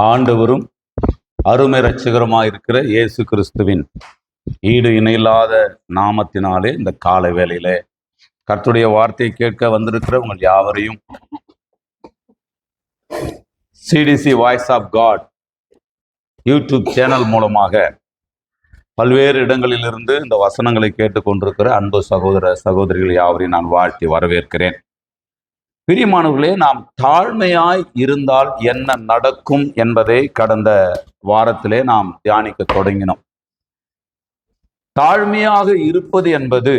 ஆண்டவரும் அருமை இரட்சகருமாயிருக்கிற இயேசு கிறிஸ்துவின் ஈடு இணையில்லாத நாமத்தினாலே இந்த காலை வேளையிலே கர்த்தருடைய வார்த்தையை கேட்க வந்திருக்கிற உங்கள் யாவரையும் CDC voice of God YouTube channel மூலமாக பல்வேறு இடங்களிலிருந்து இந்த வசனங்களை கேட்டுக்கொண்டிருக்கிற அன்பு சகோதர சகோதரிகள் யாவரையும் நான் வாழ்த்தி வரவேற்கிறேன். பிரியமானவர்களே, நாம் தாழ்மையாய் இருந்தால் என்ன நடக்கும் என்பதை கடந்த வாரத்திலே நாம் தியானிக்க தொடங்கினோம். தாழ்மையாக இருப்பது என்பது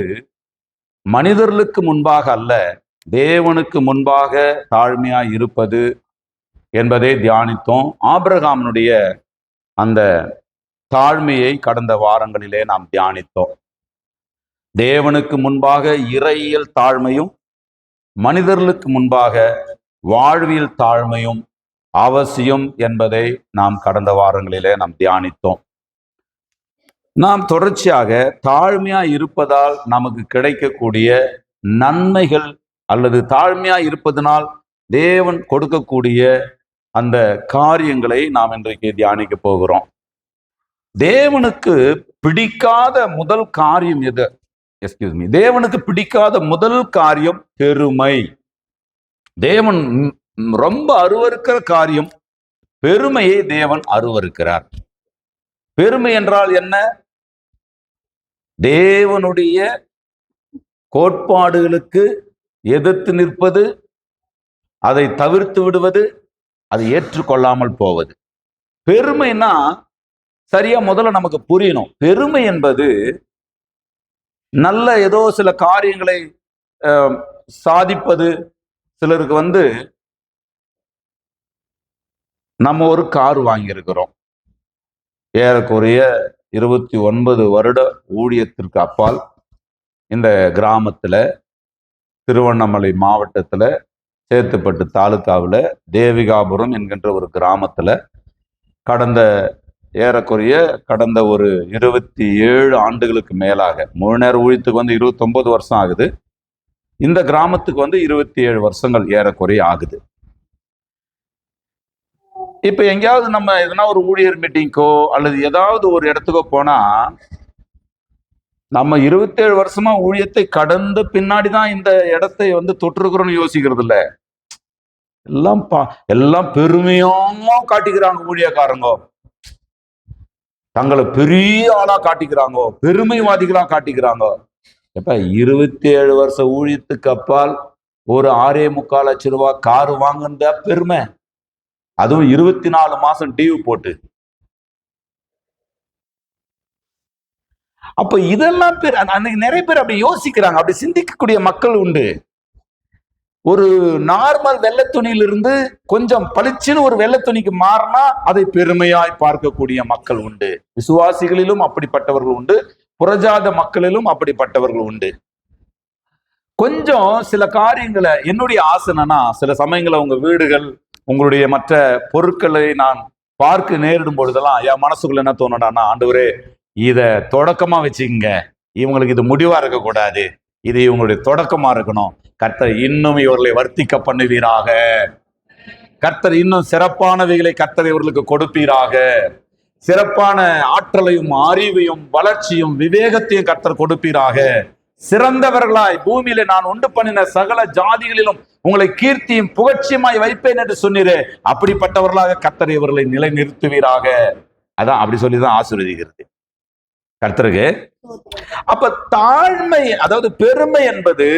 மனிதர்களுக்கு முன்பாக அல்ல, தேவனுக்கு முன்பாக தாழ்மையாய் இருப்பது என்பதை தியானித்தோம். ஆபிரகாமினுடைய அந்த தாழ்மையை கடந்த வாரங்களிலே நாம் தியானித்தோம். தேவனுக்கு முன்பாக இறையியல் தாழ்மையும் மனிதர்களுக்கு முன்பாக வாழ்வியல் தாழ்மையும் அவசியம் என்பதை நாம் கடந்த வாரங்களிலே நாம் தியானித்தோம். நாம் தொடர்ச்சியாக தாழ்மையா இருப்பதால் நமக்கு கிடைக்கக்கூடிய நன்மைகள் அல்லது தாழ்மையா இருப்பதனால் தேவன் கொடுக்கக்கூடிய அந்த காரியங்களை நாம் இன்றைக்கு தியானிக்க போகிறோம். தேவனுக்கு பிடிக்காத முதல் காரியம் எது? தேவனுக்கு பிடிக்காத முதல் காரியம் பெருமை. தேவன் ரொம்ப அருவருக்கிற காரியம் பெருமையை தேவன் அருவருக்கிறார். பெருமை என்றால் என்ன? தேவனுடைய கோட்பாடுகளுக்கு எதிர்த்து நிற்பது, அதை தவிர்த்து விடுவது, அதை ஏற்றுக்கொள்ளாமல் போவது. பெருமைனா சரியா முதல்ல நமக்கு புரியணும். பெருமை என்பது நல்ல ஏதோ சில காரியங்களை சாதிப்பது. சிலருக்கு நம்ம ஒரு கார் வாங்கியிருக்கிறோம். ஏறக்குறைய 29 வருட ஊழியத்திற்கு அப்பால் இந்த கிராமத்துல, திருவண்ணாமலை மாவட்டத்துல, சேத்துப்பட்டு தாலுகாவில் தேவிகாபுரம் என்கின்ற ஒரு கிராமத்துல கடந்த ஒரு 27 ஆண்டுகளுக்கு மேலாக, முழு நேர ஊழியத்துக்கு 29 வருஷம் ஆகுது. இந்த கிராமத்துக்கு 27 வருஷங்கள் ஏறக்குறைய ஆகுது. இப்ப எங்கேயாவது நம்ம எதனா ஒரு ஊழியர் மீட்டிங்கோ அல்லது ஏதாவது ஒரு இடத்துக்கோ போனா, நம்ம 27 வருஷமா ஊழியத்தை கடந்த பின்னாடிதான் இந்த இடத்தை தொற்றுக்கிறோம்னு யோசிக்கிறது இல்ல. எல்லாம் பெருமையா காட்டிக்கிறாங்க. ஊழியக்காரங்க தங்களை பெரிய ஆளா காட்டிக்கிறாங்க, பெருமைவாதிகளா காட்டிக்கிறாங்க. எப்ப 27 வருஷ ஊழியத்துக்கு அப்பால் ஒரு 6.25 லட்சம் ரூபாய் காரு வாங்குற பெருமை, அதுவும் 24 மாசம் டியூ போட்டு. அப்ப இதெல்லாம் அன்னைக்கு நிறைய பேர் அப்படி யோசிக்கிறாங்க, அப்படி சிந்திக்கக்கூடிய மக்கள் உண்டு. ஒரு நார்மல் வெள்ளை துணியிலிருந்து கொஞ்சம் பளிச்சுன்னு ஒரு வெள்ளை துணிக்கு மாறினா அதை பெருமையாய் பார்க்கக்கூடிய மக்கள் உண்டு. விசுவாசிகளிலும் அப்படிப்பட்டவர்கள் உண்டு, புறஜாத மக்களிலும் அப்படிப்பட்டவர்கள் உண்டு. கொஞ்சம் சில காரியங்களை, என்னுடைய ஆசைனா சில சமயங்களை உங்க வீடுகள், உங்களுடைய மற்ற பொருட்களை நான் பார்க்க நேரிடும் பொழுதெல்லாம் என் மனசுக்குள்ள என்ன தோணுடானா, ஆண்டவரே இத தொடக்கமா வச்சுக்கங்க, இவங்களுக்கு இது முடிவா இருக்கக்கூடாது, இது இவங்களுடைய தொடக்கமா இருக்கணும். கர்த்தர் இன்னும் இவர்களை வர்த்திக்க பண்ணுவீராக. கர்த்தர் இன்னும் சிறப்பானவைகளை கர்த்தர் இவர்களுக்கு கொடுப்பீராக. சிறப்பான ஆற்றலையும் அறிவையும் வளர்ச்சியும் விவேகத்தையும் கர்த்தர் கொடுப்பீராக. சிறந்தவர்களாய் பூமியில நான் உண்டு பண்ணின சகல ஜாதிகளிலும் உங்களை கீர்த்தியும் புகழ்ச்சியுமாய் வைப்பேன் என்று சொன்னீரே, அப்படிப்பட்டவர்களாக கர்த்தர் இவர்களை நிலை நிறுத்துவீராக. அதான் அப்படி சொல்லிதான் ஆசீர்வதிக்கிறது கர்த்தருக்கு. அப்ப தாழ்மை, அதாவது பெருமை என்பது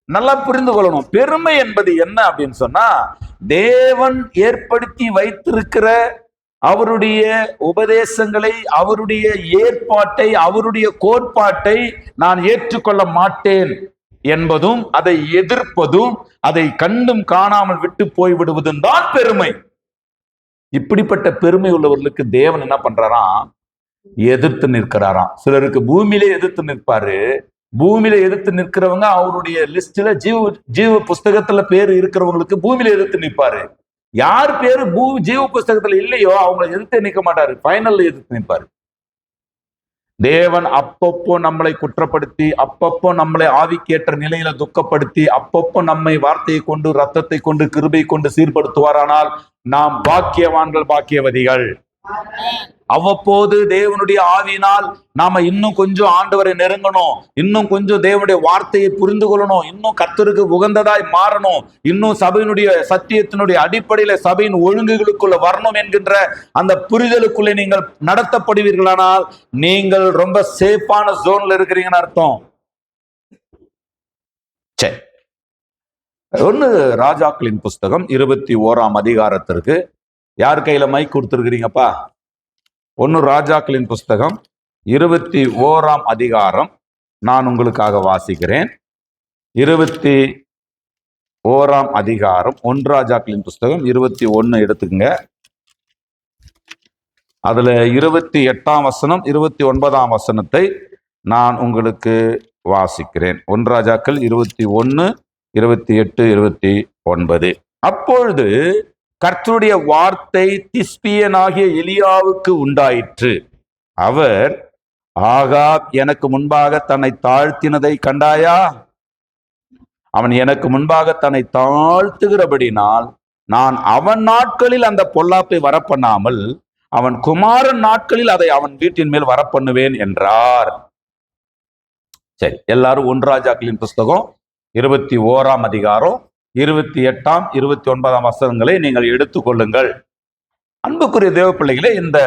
நல்லா புரிந்து கொள்ளணும். பெருமை என்பது என்ன அப்படின்னு சொன்னா, தேவன் ஏற்படுத்தி வைத்திருக்கிற அவருடைய உபதேசங்களை, அவருடைய ஏற்பாட்டை, அவருடைய கோட்பாட்டை நான் ஏற்றுக்கொள்ள மாட்டேன் என்பதும், அதை எதிர்ப்பதும், அதை கண்டும் காணாமல் விட்டு போய்விடுவதும் தான் பெருமை. இப்படிப்பட்ட பெருமை உள்ளவர்களுக்கு தேவன் என்ன பண்றாராம்? எதிர்த்து நிற்கிறாராம். சிலருக்கு பூமியிலே எதிர்த்து நிற்பாரு. பூமியில எதிர்த்து நிற்கிறவங்க அவருடைய லிஸ்ட்ல ஜீவ புஸ்தகத்துல பேரு இருக்கிறவங்களுக்கு பூமியில எதிர்த்து நிற்பாரு. யார் பேரு ஜீவ புஸ்தகத்துல இல்லையோ அவங்களை எதிர்த்து நிற்க மாட்டாரு, ஃபைனல்ல எதிர்த்து நிற்பாரு. தேவன் அப்பப்போ நம்மளை குற்றப்படுத்தி, அப்பப்போ நம்மளை ஆவிக்கேற்ற நிலையில துக்கப்படுத்தி, அப்பப்போ நம்மை வார்த்தையை கொண்டு, ரத்தத்தை கொண்டு, கிருபை கொண்டு சீர்படுத்துவாரானால் நாம் பாக்கியவான்கள், பாக்கியவதிகள். அவ்வப்போது தேவனுடைய ஆவியினால் நாம இன்னும் கொஞ்சம் ஆண்டவரை நெருங்கணும், இன்னும் கொஞ்சம் தேவனுடைய வார்த்தையை புரிந்து கொள்ளணும், இன்னும் கர்த்தருக்கு உகந்ததாய் மாறணும், இன்னும் சபையினுடைய சத்தியத்தினுடைய அடிப்படையில சபையின் ஒழுங்குகளுக்குள்ள வரணும் என்கின்ற அந்த புரிதலுக்குள்ளே நீங்கள் நடத்தப்படுவீர்களானால் நீங்கள் ரொம்ப சேஃபான ஜோன்ல இருக்கிறீங்கன்னு அர்த்தம். சரி, ஒன்னு ராஜாக்களின் புஸ்தகம் 21ஆம் அதிகாரத்திற்கு யார் கையில மைக் கொடுத்திருக்கிறீங்கப்பா? ஒன்னு ராஜாக்களின் புஸ்தகம் 21ஆம் அதிகாரம் நான் உங்களுக்காக வாசிக்கிறேன். 21ஆம் அதிகாரம் 1 ராஜாக்களின் புஸ்தகம் 21 எடுத்துக்கங்க. அதுல 28ஆம் வசனம் 29ஆம் வசனத்தை நான் உங்களுக்கு வாசிக்கிறேன். 1 ராஜாக்கள் 21, 28, 29. அப்பொழுது கர்த்தருடைய வார்த்தை திஸ்பியனாகிய எலியாவுக்கு உண்டாயிற்று. அவர், ஆகாப் எனக்கு முன்பாக தன்னை தாழ்த்தினதை கண்டாயா? அவன் எனக்கு முன்பாக தன்னை தாழ்த்துகிறபடினால் நான் அவன் நாட்களில் அந்த பொல்லாப்பை வரப்பண்ணாமல் அவன் குமாரன் நாட்களில் அதை அவன் வீட்டின் மேல் வரப்பண்ணுவேன் என்றார். சரி, எல்லாரும் 1 ராஜாக்களின் புஸ்தகம் 21ஆம் அதிகாரம் 28ஆம் 29ஆம் வசனங்களை நீங்கள் எடுத்துக்கொள்ளுங்கள். அன்புக்குரிய தேவ பிள்ளைகளே, இந்த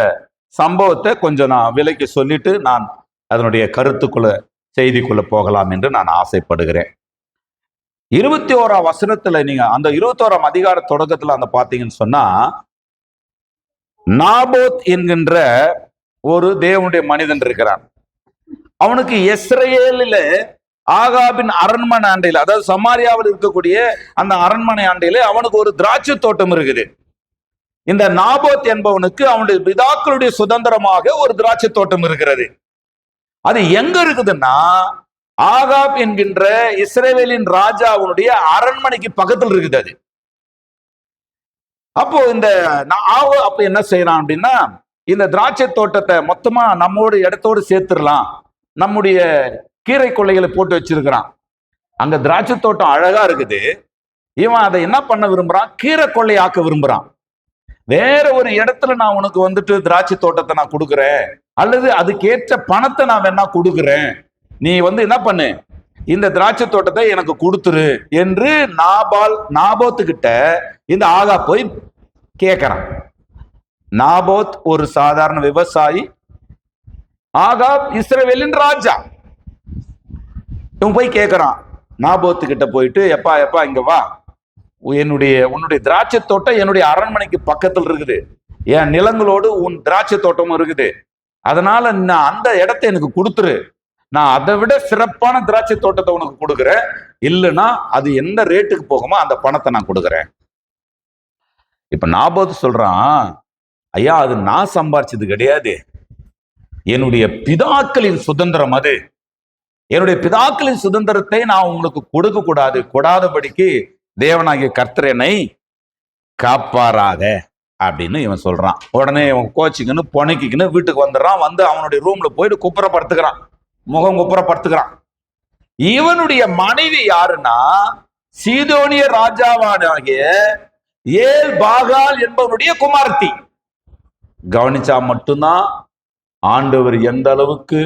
சம்பவத்தை கொஞ்சம் நான் விலைக்கு சொல்லிட்டு நான் அதனுடைய கருத்துக்குள்ள செய்திக்குள்ள போகலாம் என்று நான் ஆசைப்படுகிறேன். 21ஆம் வசனத்துல நீங்க அந்த 21ஆம் அதிகார தொடக்கத்துல அந்த பாத்தீங்கன்னு சொன்னா, நாபோத் என்கின்ற ஒரு தேவனுடைய மனிதன் இருக்கிறான். அவனுக்கு இஸ்ரவேலில ஆகாபின் அரண்மனை ஆண்டையில, அதாவது சமாரியாவில் இருக்கக்கூடிய அந்த அரண்மனை ஆண்டையில அவனுக்கு ஒரு திராட்சை தோட்டம் இருக்குது. இந்த நாபோத் என்பவனுக்கு அவனுடைய பிதாக்களுடைய சுதந்திரமாக ஒரு திராட்சை தோட்டம் இருக்கிறது. அது எங்க இருக்குதுன்னா, ஆகாப் என்கின்ற இஸ்ரவேலின் ராஜாவுடைய அரண்மனைக்கு பக்கத்தில் இருக்குது அது. அப்போ இந்த அப்ப என்ன செய்யறான் அப்படின்னா, இந்த திராட்சை தோட்டத்தை மொத்தமா நம்மோட இடத்தோடு சேர்த்துடலாம், நம்முடைய கீரை கொள்ளைகளை போட்டு வச்சிருக்கிறான். அங்க திராட்சை தோட்டம் அழகா இருக்குது. இவன் அதை என்ன பண்ண விரும்புறான்? கீரை கொள்ளையாக்க விரும்புறான். வேற ஒரு இடத்துல நான் உனக்கு வந்துட்டு திராட்சை தோட்டத்தை நான் கொடுக்குறேன், அல்லது அதுக்கேற்ற பணத்தை நான் வேணா கொடுக்குறேன், நீ என்ன பண்ணு, இந்த திராட்சை தோட்டத்தை எனக்கு கொடுத்துரு என்று நாபோத்துக்கிட்ட இந்த ஆகா போய் கேட்கிறான். நாபோத் ஒரு சாதாரண விவசாயி, ஆகாப் இஸ்ரவேலின் ராஜா. இவன் போய் கேட்கிறான் நாபோத்து கிட்ட போயிட்டு, எப்பா எப்பா இங்க வா, உன்னுடைய திராட்சை தோட்டம் என்னுடைய அரண்மனைக்கு பக்கத்தில் இருக்குது, என் நிலங்களோடு உன் திராட்சை தோட்டமும் இருக்குது, அதனால நான் அந்த இடத்தை எனக்கு கொடுத்துரு, நான் அதை விட சிறப்பான திராட்சை தோட்டத்தை உனக்கு கொடுக்குறேன், இல்லைன்னா அது எந்த ரேட்டுக்கு போகுமோ அந்த பணத்தை நான் கொடுக்குறேன். இப்ப நாபோத்து சொல்றான், ஐயா அது நான் சம்பாரிச்சது கிடையாது, என்னுடைய பிதாக்களின் சுதந்திரம், அது என்னுடைய பிதாக்களின் சுதந்திரத்தை நான் உங்களுக்கு கொடுக்க கூடாது, கொடாதபடிக்கு தேவனாகிய கர்த்தர் என்னை காப்பாராக அப்படின்னு இவன் சொல்றான். உடனே இவன் கோச்சிக்குன்னு பொணைக்கின்னு வீட்டுக்கு வந்துடுறான். வந்து அவனுடைய ரூம்ல போயிட்டு குப்புறப்படுத்துக்கிறான், முகம் குப்புறப்படுத்துக்கிறான். இவனுடைய மனைவி யாருன்னா, சீதோனிய ராஜாவானாகிய ஏல் பாகால் என்பவனுடைய குமாரத்தி. கவனிச்சா மட்டும்தான் ஆண்டவர் எந்த அளவுக்கு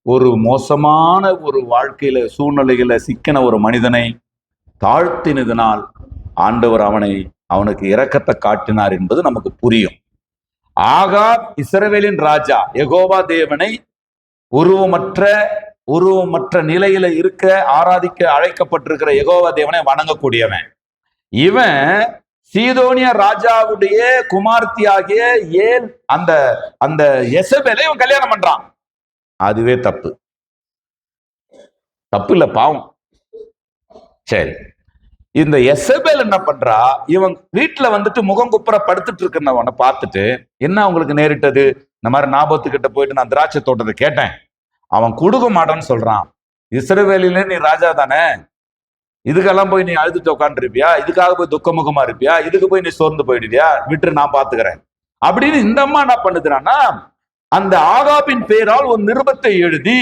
ஒரு மோசமான ஒரு வாழ்க்கையில சூழ்நிலையில சிக்கின ஒரு மனிதனை தாழ்த்தினதினால் ஆண்டவர் அவனுக்கு இரக்கத்தை காட்டினார் என்பது நமக்கு புரியும். ஆகாப் இஸ்ரவேலின் ராஜா, யெகோவா தேவனை உருவமற்ற நிலையில இருக்க ஆராதிக்க அழைக்கப்பட்டிருக்கிற யெகோவா தேவனை வணங்கக்கூடியவன். இவன் சீதோனிய ராஜாவுடைய குமார்த்தியாகிய ஏல் அந்த யெசபேலை இவன் கல்யாணம் பண்றான். அதுவே தப்பு இல்ல, பாவம். சரி, இந்த யெசபேல் என்ன பண்றா, இவன் வீட்டுல வந்துட்டு முகம் குப்புற படுத்துட்டு இருக்கிறவனை பார்த்துட்டு, என்ன அவங்களுக்கு நேரிட்டது, இந்த மாதிரி நாபோத்து கிட்ட போயிட்டு நான் திராட்சை தோட்டத்தை கேட்டேன், அவன் கொடுக்க மாட்டான்னு சொல்றான். இஸ்ரவேலில நீ ராஜா தானே, இதுக்கெல்லாம் போய் நீ அழுதுட்டு உட்காந்து இருப்பியா, இதுக்காக போய் துக்கமுகமா இருப்பியா, இதுக்கு போய் நீ சோர்ந்து போயிடுவியா, விட்டு நான் பாத்துக்கிறேன் அப்படின்னு இந்த அம்மா என்ன பண்ணுதுறான்னா, அந்த ஆகாபின் பெயரால் ஒரு நிருபத்தை எழுதி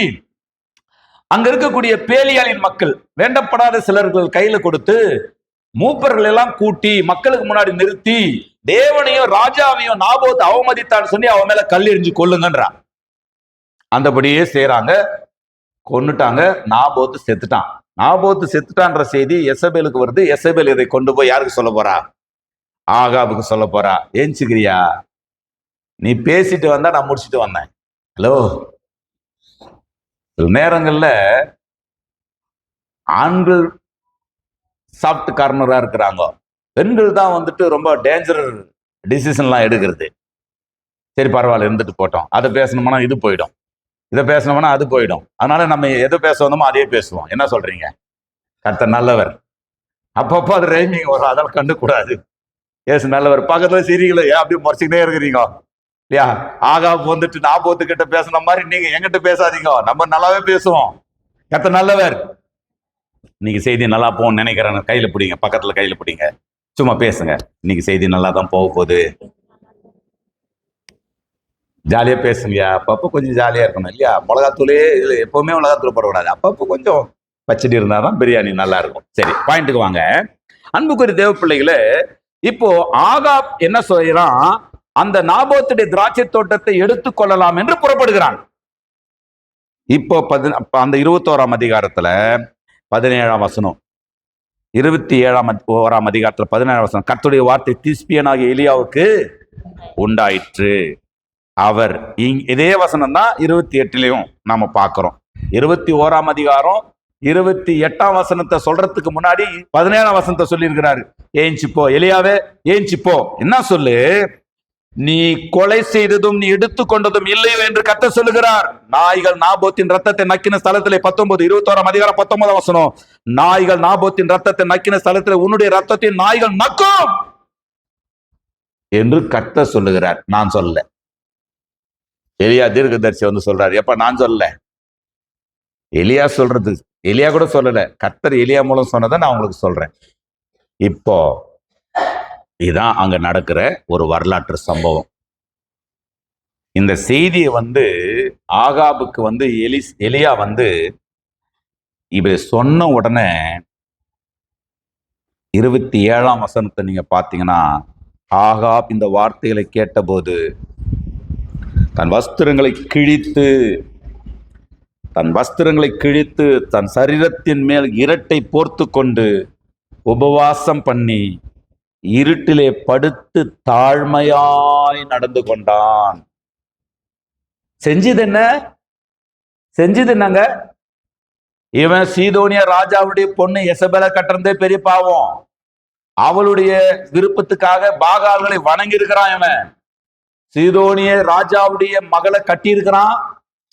அங்க இருக்கக்கூடிய பேலியாளின் மக்கள் வேண்டப்படாத சிலர்கள் கையில கொடுத்து மூப்பர்கள் எல்லாம் கூட்டி மக்களுக்கு முன்னாடி நிறுத்தி தேவனையும் ராஜாவையும் நாபோத் அவமதித்தான்னு சொல்லி அவன் மேல கல் எறிஞ்சு கொல்லுங்கன்றான். அந்தபடியே செய்யறாங்க. கொன்னுட்டாங்க. நாபோத்து செத்துட்டான். நாபோத்து செத்துட்டான்ற செய்தி எசபேலுக்கு வருது. எசபேல் இதை கொண்டு போய் யாருக்கு சொல்ல போறா? ஆகாபுக்கு சொல்ல போறா. ஏஞ்சுக்கிறியா? நீ பேசிட்டு வந்தா நான் முடிச்சுட்டு வந்தேன். ஹலோ, சில நேரங்கள்ல ஆண்கள் சாஃப்ட் கார்னரா இருக்கிறாங்க, பெண்கள் தான் வந்துட்டு ரொம்ப டேஞ்சர் டிசிஷன்லாம் எடுக்கிறது. சரி பரவாயில்ல, இருந்துட்டு போட்டோம். அதை பேசணும்னா இது போயிடும், இதை பேசணும்னா அது போயிடும். அதனால நம்ம எதை பேச வந்தோமோ அதே பேசுவோம். என்ன சொல்றீங்க? கர்த்தர் நல்லவர். அப்பப்போ அது ரைமிங் வரும், அதெல்லாம் கண்டுக்கூடாது. ஏசு நல்லவர். பக்கத்துல சிரிக்கல, ஏன் அப்படி முறைச்சிக்கிட்டே இருக்கிறீங்க இல்லையா? ஆகாப் வந்துட்டு நாபோத்து கிட்ட பேசின மாதிரி நீங்க எங்கிட்ட பேசாதீங்க, நம்ம நல்லாவே பேசுவோம். கர்த்தர் நல்லவர். இன்னைக்கு செய்தி நல்லா போகும்னு நினைக்கிறேன். கையில பிடிங்க, பக்கத்துல கையில பிடிங்க, சும்மா பேசுங்க. இன்னைக்கு செய்தி நல்லா தான் போக போகுது. ஜாலியா பேசுங்க. அப்பப்போ கொஞ்சம் ஜாலியா இருக்கணும் இல்லையா? மிளகாத்தூளே எப்பவுமே மிளகாத்தூள் போடக்கூடாது. அப்பப்போ கொஞ்சம் பச்சடி இருந்தாதான் பிரியாணி நல்லா இருக்கும். சரி, பாயிண்ட்டுக்கு வாங்க. அன்புக்குரிய தேவ பிள்ளைகளே, இப்போ ஆகாப் என்ன சொல்றான்? அந்த நாபோத்துடைய திராட்சை தோட்டத்தை எடுத்துக்கொள்ளலாம் என்று புறப்படுகிறான். இப்போ அந்த 21ஆம் அதிகாரத்துல 17ஆம் வசனம், 27ஆம் அதிகாரத்துல 17ஆம் வசனம், கர்த்தருடைய வார்த்தை திஸ்பியனாகிய எலியாவுக்கு உண்டாயிற்று. அவர் இதே வசனம் தான் 28லயும் நாம பார்க்கிறோம். 21ஆம் அதிகாரம் 28ஆம் வசனத்தை சொல்றதுக்கு முன்னாடி 17ஆம் வசனத்தை சொல்லி இருக்கிறாரு. ஏஞ்சிப்போ எலியாவே, ஏஞ்சிப்போ. என்ன சொல்லு? நீ கொலை செய்ததும் நீ எடுத்துக்கொண்டதும் இல்லையோ என்று கர்த்தர் சொல்லுகிறார். நாய்கள் நாபோத்தின் ரத்தத்தை நக்கின ஸ்தலத்திலே 21ஆம் அதிகாரம் 19ஆம் வசனம், நாய்கள் நாபோத்தின் ரத்தத்தை நக்கின ஸ்தலத்திலே உன்னுடைய ரத்தத்தின் நாய்கள் நக்கும் என்று கர்த்தர் சொல்லுகிறார். நான் சொல்லல. எலியா தீர்க்கதரிசி வந்து சொல்றாரு. எப்ப? நான் சொல்லல, எலியா சொல்றது. எலியா கூட சொல்லல, கர்த்தர் எலியா மூலம் சொன்னதை நான் உங்களுக்கு சொல்றேன். இப்போ இதான் அங்க நடக்கிற ஒரு வரலாற்று சம்பவம். இந்த செய்தியை வந்து ஆகாபுக்கு வந்து எலியா வந்து இவ சொன்ன உடனே 27ஆம் வசனத்தை நீங்க பாத்தீங்கன்னா, ஆகாப் இந்த வார்த்தைகளை கேட்டபோது தன் வஸ்திரங்களை கிழித்து தன் சரீரத்தின் மேல் இரட்டை போர்த்து கொண்டு உபவாசம் பண்ணி இருட்டிலே படுத்து தாழ்மையாய் நடந்து கொண்டான். செஞ்சது என்னங்க? இவன் சீதோனிய ராஜாவுடைய பொண்ணு எசபேலை கட்டுறதே பெரிய பாவம். அவளுடைய விருப்பத்துக்காக பாகால்களை வணங்கி இருக்கிறான். இவன் சீதோனிய ராஜாவுடைய மகளை கட்டி இருக்கிறான்.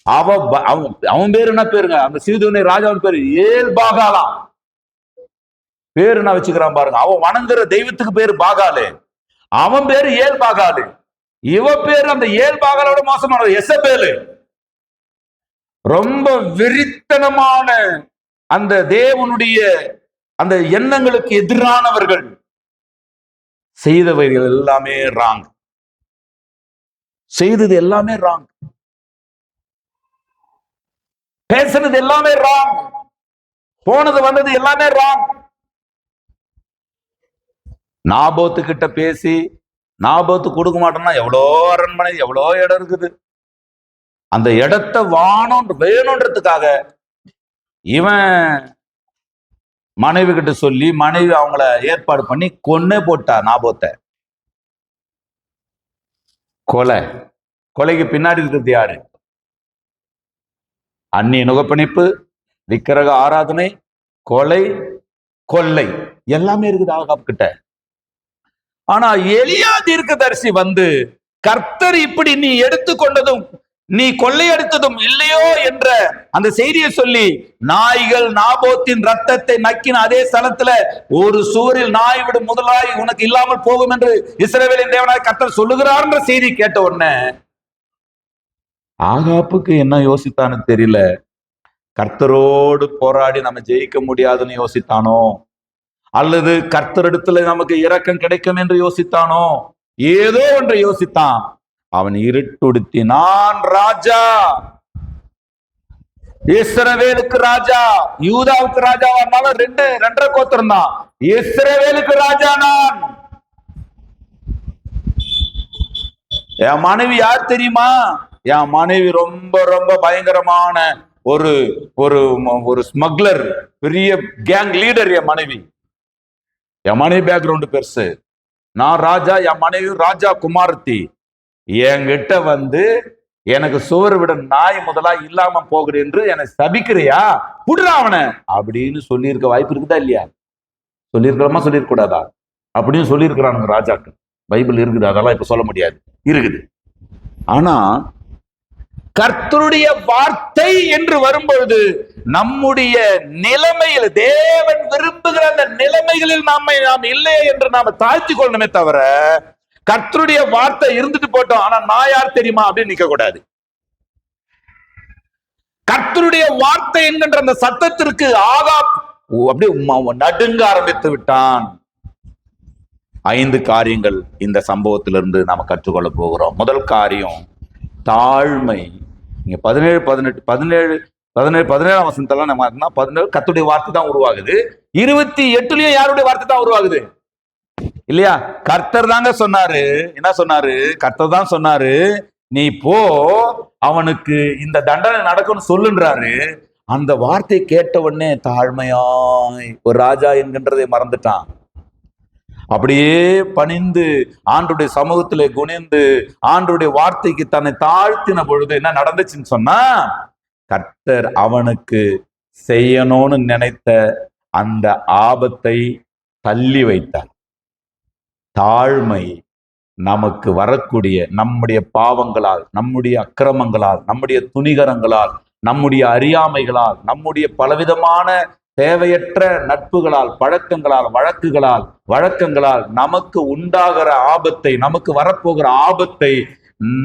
அவன் பேரு என்ன பேருங்க? அந்த சீதோனிய ராஜாவின் பேரு ஏல் பாகாலாம். பேரு என்ன வச்சுக்கிறான் பாருங்க. அவன் வணங்குற தெய்வத்துக்கு பேரு பாகாலு, அவன் பேரு ஏல் பாகாலு. இவ பேரு அந்த ஏல் பாகாலோட மோசமான எசபேலு. ரொம்ப வெறித்தனமான அந்த தேவனுடைய அந்த எண்ணங்களுக்கு எதிரானவர்கள். செய்தவைகள் எல்லாமே ராங், செய்தது எல்லாமே ராங், பேசுனது எல்லாமே ராங், போனது வந்தது எல்லாமே ராங். நாபோத்து கிட்ட பேசி நாபோத்து கொடுக்க மாட்டோம்னா எவ்வளோ அரண்மனை, எவ்வளோ இடம் இருக்குது. அந்த இடத்தை வேணும்ன்றதுக்காக இவன் மனைவி கிட்ட சொல்லி மனைவி அவங்கள ஏற்பாடு பண்ணி கொன்னே போட்டா நாபோத்தை. கொலைக்கு பின்னாடி இருக்கிறது யாரு? அந்நிய நுகப்பணிப்பு, விக்கிரக ஆராதனை, கொலை, கொள்ளை எல்லாமே இருக்குது ஆகாப் கிட்ட. ஆனா எலியா தீர்க்கதரிசி வந்து கர்த்தர் இப்படி நீ எடுத்துக்கொண்டதும் நீ கொள்ளையடித்ததும் இல்லையோ என்ற அந்த செய்தியை சொல்லி, நாய்கள் நாபோத்தின் ரத்தத்தை நக்கின அதே ஸ்தலத்துல ஒரு சுவரில் நாய் விடும் முதலாய் உனக்கு இல்லாமல் போகும் என்று இஸ்ரவேலின் தேவனாய் கர்த்தர் சொல்லுகிறார் என்ற செய்தி கேட்ட உடனே ஆகாப்புக்கு என்ன யோசித்தான்னு தெரியல. கர்த்தரோடு போராடி நம்ம ஜெயிக்க முடியாதுன்னு யோசித்தானோ, அல்லது கர்த்தரிடத்துல நமக்கு இரக்கம் கிடைக்கும் என்று யோசித்தானோ, ஏதோ ஒன்றை யோசித்தான். அவன் இருட்டுடுத்தி, நான் ராஜா, இஸ்ரவேலுக்கு ராஜா. யூதாவுக்கு ராஜாவா இருந்தாலும் ரெண்டரை கோத்திரம் தான். இஸ்ரவேலுக்கு ராஜா நான். என் மனைவி யார் தெரியுமா? என் மனைவி ரொம்ப ரொம்ப பயங்கரமான ஒரு ஒரு ஒரு ஸ்மக்லர், பெரிய கேங் லீடர். என் மனைவி பேக்ரவுண்ட் பெருசு. நான் ராஜா, என் மனைவி ராஜா குமாரத்தி. என்கிட்ட வந்து எனக்கு சுவர் விட நாய் முதலா இல்லாம போகுது என்று என்னை சபிக்கிறியா? புடுறா அவனை அப்படின்னு சொல்லியிருக்க வாய்ப்பு இருக்குதா இல்லையா? சொல்லியிருக்கலாமா, சொல்லியிருக்கூடாதா? அப்படின்னு சொல்லியிருக்கிறானுங்க ராஜாக்கு. பைபிள் இருக்குது, அதெல்லாம் இப்ப சொல்ல முடியாது, இருக்குது. ஆனா கர்த்தருடைய வார்த்தை என்று வரும்பொழுது நம்முடைய நிலைமையில், தேவன் விரும்புகிற அந்த நிலைமைகளில் நாம் இல்லை என்று நாம தாழ்த்தி கொள்ளணுமே தவிர, கர்த்தருடைய வார்த்தை இருந்துட்டு போட்டோம் ஆனா நான் யார் தெரியுமா அப்படின்னு நிக்க கூடாது. கர்த்தருடைய வார்த்தை என்கின்ற அந்த சத்தத்திற்கு ஆகாப் அப்படியே நடுங்க ஆரம்பித்து விட்டான். 5 காரியங்கள் இந்த சம்பவத்திலிருந்து நாம கற்றுக்கொள்ள போகிறோம். முதல் காரியம் தாழ்மை. நீங்க 17 வசனத்தெல்லாம் நம்ம 17 கர்த்தருடைய வார்த்தை தான் உருவாகுது. 28லயும் யாருடைய வார்த்தை தான் உருவாகுது இல்லையா? கர்த்தர் தாங்க சொன்னாரு. என்ன சொன்னாரு? கர்த்தர் தான் சொன்னாரு, நீ போ, அவனுக்கு இந்த தண்டனை நடக்கும்னு சொல்லுன்றாரு. அந்த வார்த்தை கேட்ட உடனே தாழ்மையாய் ஒரு ராஜா என்கின்றதை மறந்துட்டான். அப்படியே பணிந்து ஆண்டருடைய சமூகத்திலே குனிந்து ஆண்டருடைய வார்த்தைக்கு தன்னை தாழ்த்தின பொழுது என்ன நடந்துச்சுன்னு சொன்னா, கர்த்தர் அவனுக்கு செய்யணும்னு நினைத்த அந்த ஆபத்தை தள்ளி வைத்தார். தாழ்மை நமக்கு வரக்கூடிய நம்முடைய பாவங்களால், நம்முடைய அக்கிரமங்களால், நம்முடைய துணிகரங்களால், நம்முடைய அறியாமைகளால், நம்முடைய பலவிதமான தேவையற்ற நட்புகளால், பழக்கங்களால், வழக்கங்களால் நமக்கு உண்டாகிற ஆபத்தை, நமக்கு வரப்போகிற ஆபத்தை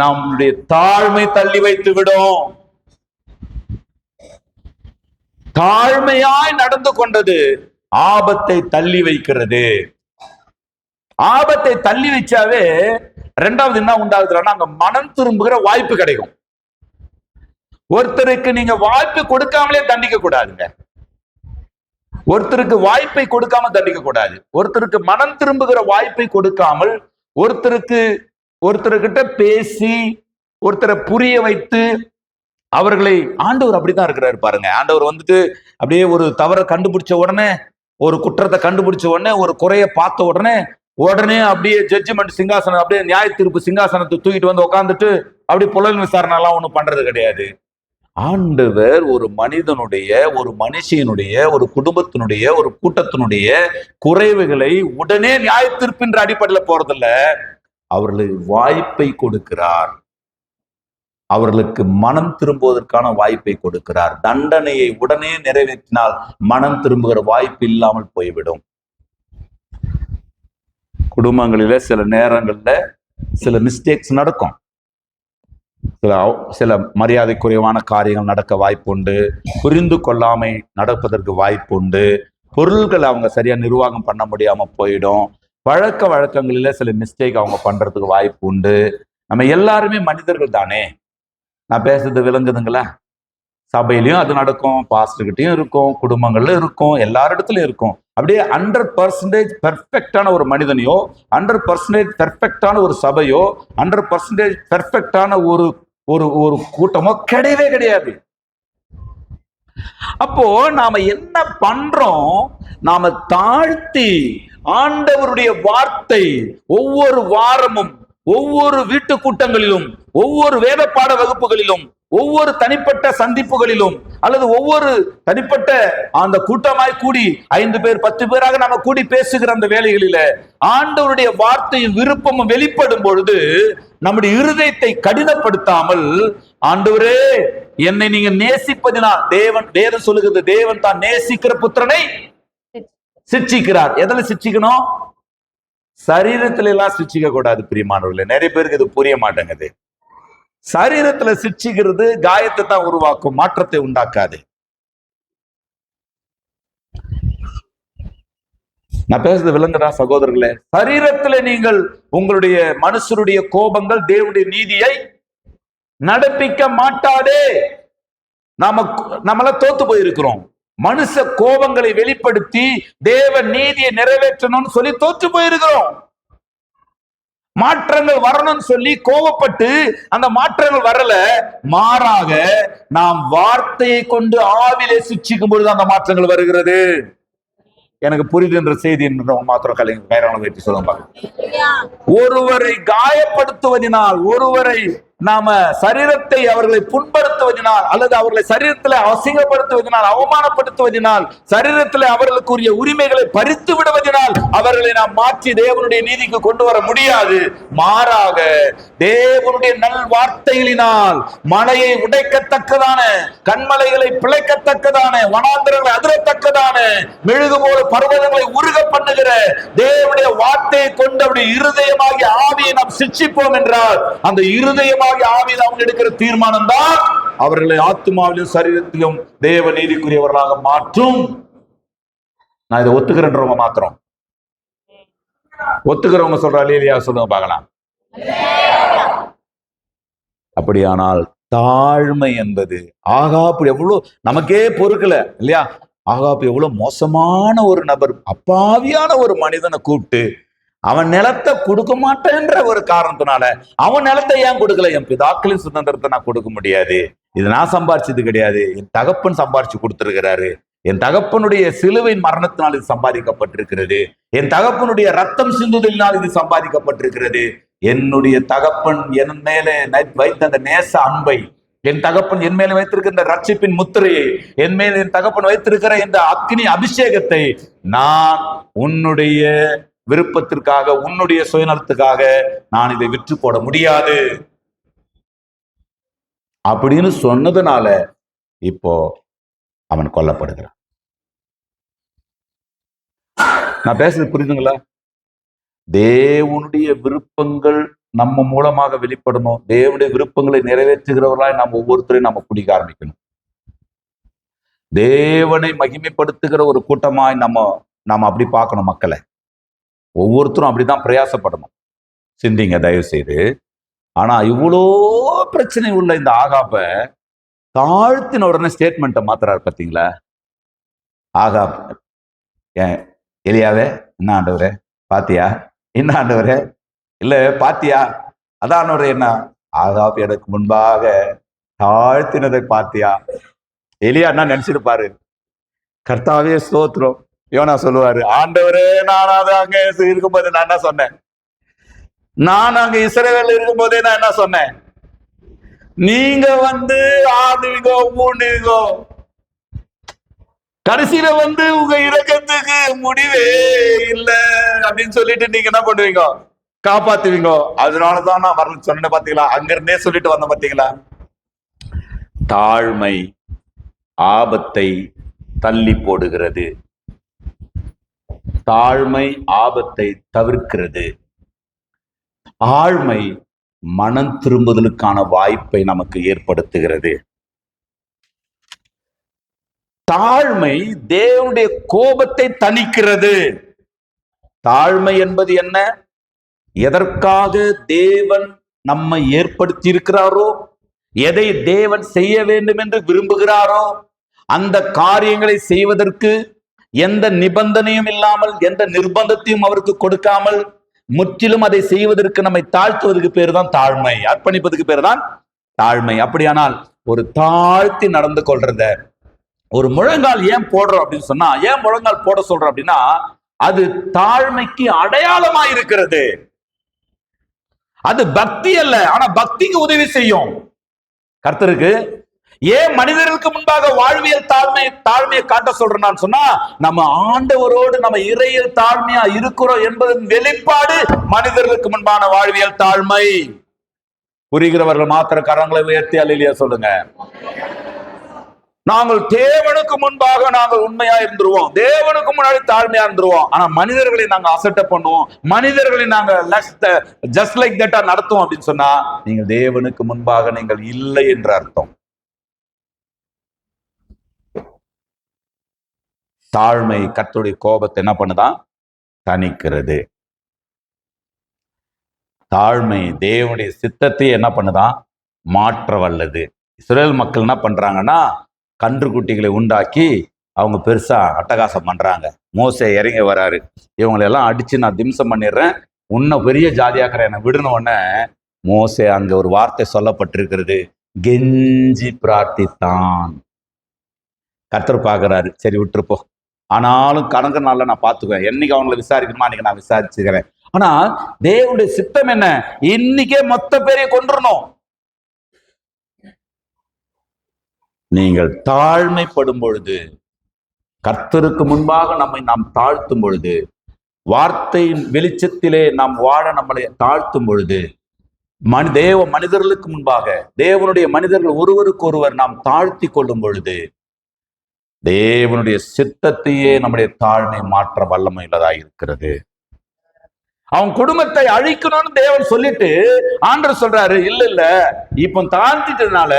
நம்முடைய தாழ்மை தள்ளி வைத்து விடும். தாழ்மையாய் நடந்து கொண்டது ஆபத்தை தள்ளி வைக்கிறது. ஆபத்தை தள்ளி வச்சாவே ரெண்டாவது என்ன உண்டாகுதுன்னா, அங்க மனம் திரும்புகிற வாய்ப்பு கிடைக்கும். ஒருத்தருக்கு நீங்க வாய்ப்பு கொடுக்காமலே தண்டிக்க கூடாதுங்க. ஒருத்தருக்கு வாய்ப்பை கொடுக்காம தண்டிக்க கூடாது. ஒருத்தருக்கு மனம் திரும்புகிற வாய்ப்பை கொடுக்காமல் ஒருத்தர்கிட்ட பேசி ஒருத்தரை புரிய வைத்து அவர்களை, ஆண்டவர் அப்படித்தான் இருக்கிறாரு பாருங்க. ஆண்டவர் வந்துட்டு அப்படியே ஒரு தவறை கண்டுபிடிச்ச உடனே, ஒரு குற்றத்தை கண்டுபிடிச்ச உடனே, ஒரு குறைய பார்த்த உடனே அப்படியே ஜட்ஜ்மெண்ட் சிங்காசனம், அப்படியே நியாய தீர்ப்பு சிங்காசனத்தை தூக்கிட்டு வந்து உட்காந்துட்டு அப்படி புலன் விசாரணை எல்லாம் ஒண்ணும் பண்றது கிடையாது. ஆண்டவர் ஒரு மனிதனுடைய, ஒரு மனுஷனுடைய, ஒரு குடும்பத்தினுடைய, ஒரு கூட்டத்தினுடைய குறைவுகளை உடனே நியாய தீர்ப்பின்ற அடிப்படையில் போறதில்ல. அவர்களுக்கு வாய்ப்பை கொடுக்கிறார். அவர்களுக்கு மனம் திரும்புவதற்கான வாய்ப்பை கொடுக்கிறார். தண்டனையை உடனே நிறைவேற்றினால் மனம் திரும்புகிற வாய்ப்பு இல்லாமல் போய்விடும். குடும்பங்களில சில நேரங்கள்ல சில மிஸ்டேக்ஸ் நடக்கும். சில மரியாதைக்குறைவான காரியங்கள் நடக்க வாய்ப்புண்டு. புரிந்து கொள்ளாமை நடப்பதற்கு வாய்ப்புண்டு. பொருள்கள் அவங்க சரியா நிர்வாகம் பண்ண முடியாம போயிடும். பழக்க வழக்கங்களில சில மிஸ்டேக் அவங்க பண்றதுக்கு வாய்ப்பு உண்டு. நம்ம எல்லாருமே மனிதர்கள் தானே. நான் பேசுறது விளங்குதுங்களா? சபையிலையும் அது நடக்கும், பாஸ்டர்கிட்டையும் இருக்கும், குடும்பங்கள்ல இருக்கும், எல்லாரிடத்துலயும் இருக்கும். அப்படியே 100% பெர்ஃபெக்டான ஒரு மனிதனையோ, 100% பெர்ஃபெக்டான ஒரு சபையோ, 100% பெர்ஃபெக்டான ஒரு ஒரு கூட்டமோ கிடையவே கிடையாது. அப்போ நாம என்ன பண்றோம்? நாம தாழ்த்தி ஆண்டவருடைய வார்த்தை ஒவ்வொரு வாரமும், ஒவ்வொரு வீட்டு கூட்டங்களிலும், ஒவ்வொரு வேத பாட வகுப்புகளிலும், ஒவ்வொரு தனிப்பட்ட சந்திப்புகளிலும், அல்லது ஒவ்வொரு தனிப்பட்ட அந்த கூட்டமாய் கூடி 5 பேர் 10 பேராக நாம கூடி பேசுகிற அந்த வேலைகளில ஆண்டவருடைய வார்த்தையும் விருப்பமும் வெளிப்படும் பொழுது நம்முடைய இருதயத்தை கடினப்படுத்தாமல், ஆண்டவரே என்னை நீங்க நேசிப்பதினால், வேதம் சொல்லுகிறது, தேவன் தான் நேசிக்கிற புத்திரனை சிட்சிக்கிறார். எதில் சிட்சிக்கணும்? சரீரத்துல எல்லாம் சிட்சிக்க கூடாது பிரியமானவர்களே. நிறைய பேருக்கு இது புரிய மாட்டேங்குது. சரீரத்துல சிட்சிக்கிறது காயத்தை தான் உருவாக்கும், மாற்றத்தை உண்டாக்காது. நான் பேசுறது விளங்குதா சகோதரர்களே? சரீரத்துல நீங்கள் உங்களுடைய மனுஷருடைய கோபங்கள் தேவனுடைய நீதியை நடப்பிக்க மாட்டாதே. நம்மள தோத்து போயிருக்கிறோம். மனுஷ கோபங்களை வெளிப்படுத்தி தேவ நீதியை நிறைவேற்றணும்னு சொல்லி தோற்று போயிருக்கிறோம். மாற்றங்கள் வரணும்னு சொல்லி கோபப்பட்டு அந்த மாற்றங்கள் வரல. மாறாக நாம் வார்த்தையை கொண்டு ஆவிலே சிச்சிக்கும் பொழுது அந்த மாற்றங்கள் வருகிறது. எனக்கு புரியுது என்ற செய்தி மாத்திரம் கலைஞர் சொல்லுங்க. ஒருவரை காயப்படுத்துவதனால், ஒருவரை நாம சரீரத்தை அவர்களை புண்படுத்துவதனால் அல்லது அவர்களை சரீரத்தில் அசிங்கப்படுத்துவதனால், அவமானப்படுத்துவதனால், சரீரத்தில் அவர்களுக்குரிய உரிமைகளை பறித்து விடுவதனால் அவர்களை நாம் மாற்றி தேவனுடைய நீதிக்கு கொண்டு வர முடியாது. மாறாக தேவனுடைய நல் வார்த்தைகளினால் மலையை உடைக்கத்தக்கதான, கண்மலைகளை பிழைக்கத்தக்கதான, வனாந்தரங்களை அதிரத்தக்கதான, மெழுகு போல பர்வதங்களை உருக பண்ணுகிற தேவனுடைய வார்த்தையை கொண்டு அவருடைய இருதயமாகிய ஆவியை நாம் சிட்சிப்போம் என்றால், அந்த இருதயமாக ஆவியில் அவங்க எடுக்கிற தீர்மானம் தான் அவர்களை ஆத்மாவிலும் சரீரத்திலும் தேவ நீதிக்குரியவர்களாக மாற்றும். நான் இதை ஒத்துக்கிறேன்றவங்க மாத்திரம், ஒத்துக்கிறவங்க சொல்ற அல்லேலூயா சொல்லுங்க பார்க்கலாம். அப்படியானால் தாழ்மை என்பது, ஆகாப்பு எவ்வளவு நமக்கே பொறுக்கல இல்லையா? ஆகாப்பு எவ்வளவு மோசமான ஒரு நபர், அப்பாவியான ஒரு மனிதனை கூப்பிட்டு அவன் நிலத்தை கொடுக்க மாட்டேன்ற ஒரு காரணத்தினால, அவன் நிலத்தை ஏன் கொடுக்கல? என் பிதாக்களின் சுதந்திரத்தை நான் கொடுக்க முடியாது, இது நான் சம்பாரிச்சது கிடையாது, என் தகப்பன் சம்பாரிச்சு கொடுத்திருக்கிறாரு, என் தகப்பனுடைய சிலுவையின் மரணத்தினால் இது சம்பாதிக்கப்பட்டிருக்கிறது, என் தகப்பனுடைய ரத்தம் சிந்துதலினால் இது சம்பாதிக்கப்பட்டிருக்கிறது, என்னுடைய தகப்பன் என் மேலே வைத்த அந்த நேச அன்பை, என் தகப்பன் என் மேல வைத்திருக்கிற ரட்சிப்பின் முத்திரையை, என் மேல என் தகப்பன் வைத்திருக்கிற இந்த அக்னி அபிஷேகத்தை நான் உன்னுடைய விருப்பத்திற்காக, உன்னுடைய சுயநலத்துக்காக நான் இதை விற்று போட முடியாது அப்படின்னு சொன்னதுனால இப்போ அவன் கொல்லப்படுகிறான். நான் பேசுறது புரியுதுங்களா? தேவனுடைய விருப்பங்கள் நம்ம மூலமாக வெளிப்படணும். தேவனுடைய விருப்பங்களை நிறைவேற்றுகிறவர்களாய் நாம் ஒவ்வொருத்தரையும் நம்ம பிடிக்க ஆரம்பிக்கணும். தேவனை மகிமைப்படுத்துகிற ஒரு கூட்டமாய் நம்ம அப்படி பார்க்கணும் மக்களை. ஒவ்வொருத்தரும் அப்படிதான் பிரயாசப்படணும். சிந்திங்க தயவு செய்து. ஆனா இவ்வளோ பிரச்சனை உள்ள இந்த ஆகாப்ப தாழ்த்தின உடனே ஸ்டேட்மெண்ட்டை மாத்துறாரு பார்த்தீங்களா? ஆகாப், ஏன் எலியாவே, என்ன ஆண்டவரே பாத்தியா? என்ன ஆண்டவரே? இல்ல பாத்தியா? அதான் ஆண்டவரே. என்ன ஆகாப் எனக்கு முன்பாக தாழ்த்தினதை பாத்தியா? எலியா என்ன நினைச்சிருப்பாரு? கர்த்தாவே ஸ்தோத்திரம். யோனா சொல்லுவாரு, ஆண்டவரே நான் அங்க இருக்கும்போது நான் என்ன சொன்னேன்? நான் அங்க இஸ்ரவேல்ல இருக்கும் போதே நான் என்ன சொன்னேன்? நீங்க ஆடுவீங்க, மூடுவீங்க, கடைசியில உங்க இரக்கத்துக்கு முடிவே இல்லை அப்படின்னு சொல்லிட்டு நீங்க என்ன பண்ணுவீங்க? காப்பாத்துவீங்க. அதனாலதான் நான் வரல சொன்னேன். பாத்தீங்களா? அங்க இருந்தே சொல்லிட்டு வந்த பாத்தீங்களா? தாழ்மை ஆபத்தை தள்ளி போடுகிறது. தாழ்மை ஆபத்தை தவிர்க்கிறது. ஆழ்மை மனம் திரும்புதலுக்கான வாய்ப்பை நமக்கு ஏற்படுத்துகிறது. தாழ்மை தேவனுடைய கோபத்தை தணிக்கிறது. தாழ்மை என்பது என்ன? எதற்காக தேவன் நம்மை ஏற்படுத்தி இருக்கிறாரோ, எதை தேவன் செய்ய வேண்டும் என்று விரும்புகிறாரோ அந்த காரியங்களை செய்வதற்கு எந்த நிபந்தனையும் இல்லாமல், எந்த நிர்பந்தத்தையும் அவருக்கு கொடுக்காமல் முற்றிலும் அதை செய்வதற்கு நம்மை தாழ்த்துவதற்கு பேர் தான் தாழ்மை. அர்ப்பணிப்பதுக்கு பேர் தான் தாழ்மை. அப்படியானால் ஒரு தாழ்த்தி நடந்து கொள்றத, ஒரு முழங்கால் ஏன் போடுறோம் அப்படின்னு சொன்னா, ஏன் முழங்கால் போட சொல்றோம் அப்படின்னா, அது தாழ்மைக்கு அடையாளமா இருக்கிறது. அது பக்தி அல்ல, ஆனா பக்திக்கு உதவி செய்யும். கர்த்தருக்கு ஏன் மனிதர்களுக்கு முன்பாக வாழ்வியல் தாழ்மையை காட்ட சொல்றேன்னு சொன்னா, நம்ம ஆண்டவரோடு நம்ம இறையில் தாழ்மையா இருக்கிறோம் என்பதன் வெளிப்பாடு மனிதர்களுக்கு முன்பான வாழ்வியல் தாழ்மை. புரிகிறவர்கள் மாத்திர கரங்களை உயர்த்தி அல்லேலூயா சொல்லுங்க. நாங்கள் தேவனுக்கு முன்பாக நாங்கள் உண்மையா இருந்துருவோம், தேவனுக்கு முன்னாடி தாழ்மையா இருந்துருவோம். ஆனா மனிதர்களை நாங்க அசட்டை பண்ணுவோம், மனிதர்களை நாங்க ஜஸ்ட் லைக் தட்டா நடத்துவோம் அப்படின்னு சொன்னா, நீங்க தேவனுக்கு முன்பாக நீங்கள் இல்லை என்ற அர்த்தம். தாழ்மை கர்த்தருடைய கோபத்தை என்ன பண்ணுதான்? தணிக்கிறது. தாழ்மை தேவனுடைய சித்தத்தை என்ன பண்ணுதான்? மாற்ற வல்லது. இஸ்ரேல் மக்கள் என்ன பண்றாங்கன்னா, கன்றுக்குட்டிகளை உண்டாக்கி அவங்க பெருசா அட்டகாசம் பண்றாங்க. மோசே இறங்கி வராரு, இவங்களெல்லாம் அடிச்சு நான் திம்சம் பண்ணிடுறேன், உன்னை பெரிய ஜாதியாக்குற என்னை விடுன உடனே மோசே அங்க ஒரு வார்த்தை சொல்லப்பட்டிருக்கிறது, கெஞ்சி பிரார்த்தித்தான். கர்த்தர் பார்க்கிறாரு, சரி விட்டுருப்போ, ஆனாலும் கணக்கு நாள்ல நான் பார்த்துக்குவேன், என்னைக்கு அவங்களை விசாரிக்கணுமா அன்னைக்கு நான் விசாரிச்சுக்கிறேன். ஆனா தேவனுடைய சித்தம் என்ன? இன்னைக்கே மொத்த பேரைய கொன்றணும். நீங்கள் தாழ்மைப்படும் பொழுது, கர்த்தருக்கு முன்பாக நம்மை நாம் தாழ்த்தும் பொழுது, வார்த்தையின் வெளிச்சத்திலே நாம் வாழ நம்மளை தாழ்த்தும் பொழுது, தேவ மனிதர்களுக்கு முன்பாக, தேவனுடைய மனிதர்கள் ஒருவருக்கு ஒருவர் நாம் தாழ்த்தி கொள்ளும் பொழுது, தேவனுடைய சித்தத்தையே நம்முடைய தாழ்மை மாற்ற வல்லமை உள்ளதாக இருக்கிறது. அவன் குடும்பத்தை அழிக்கணும்னு தேவன் சொல்லிட்டு ஆண்டவர் சொல்றாரு, இல்ல இல்ல, இப்ப தாழ்த்திட்டதுனால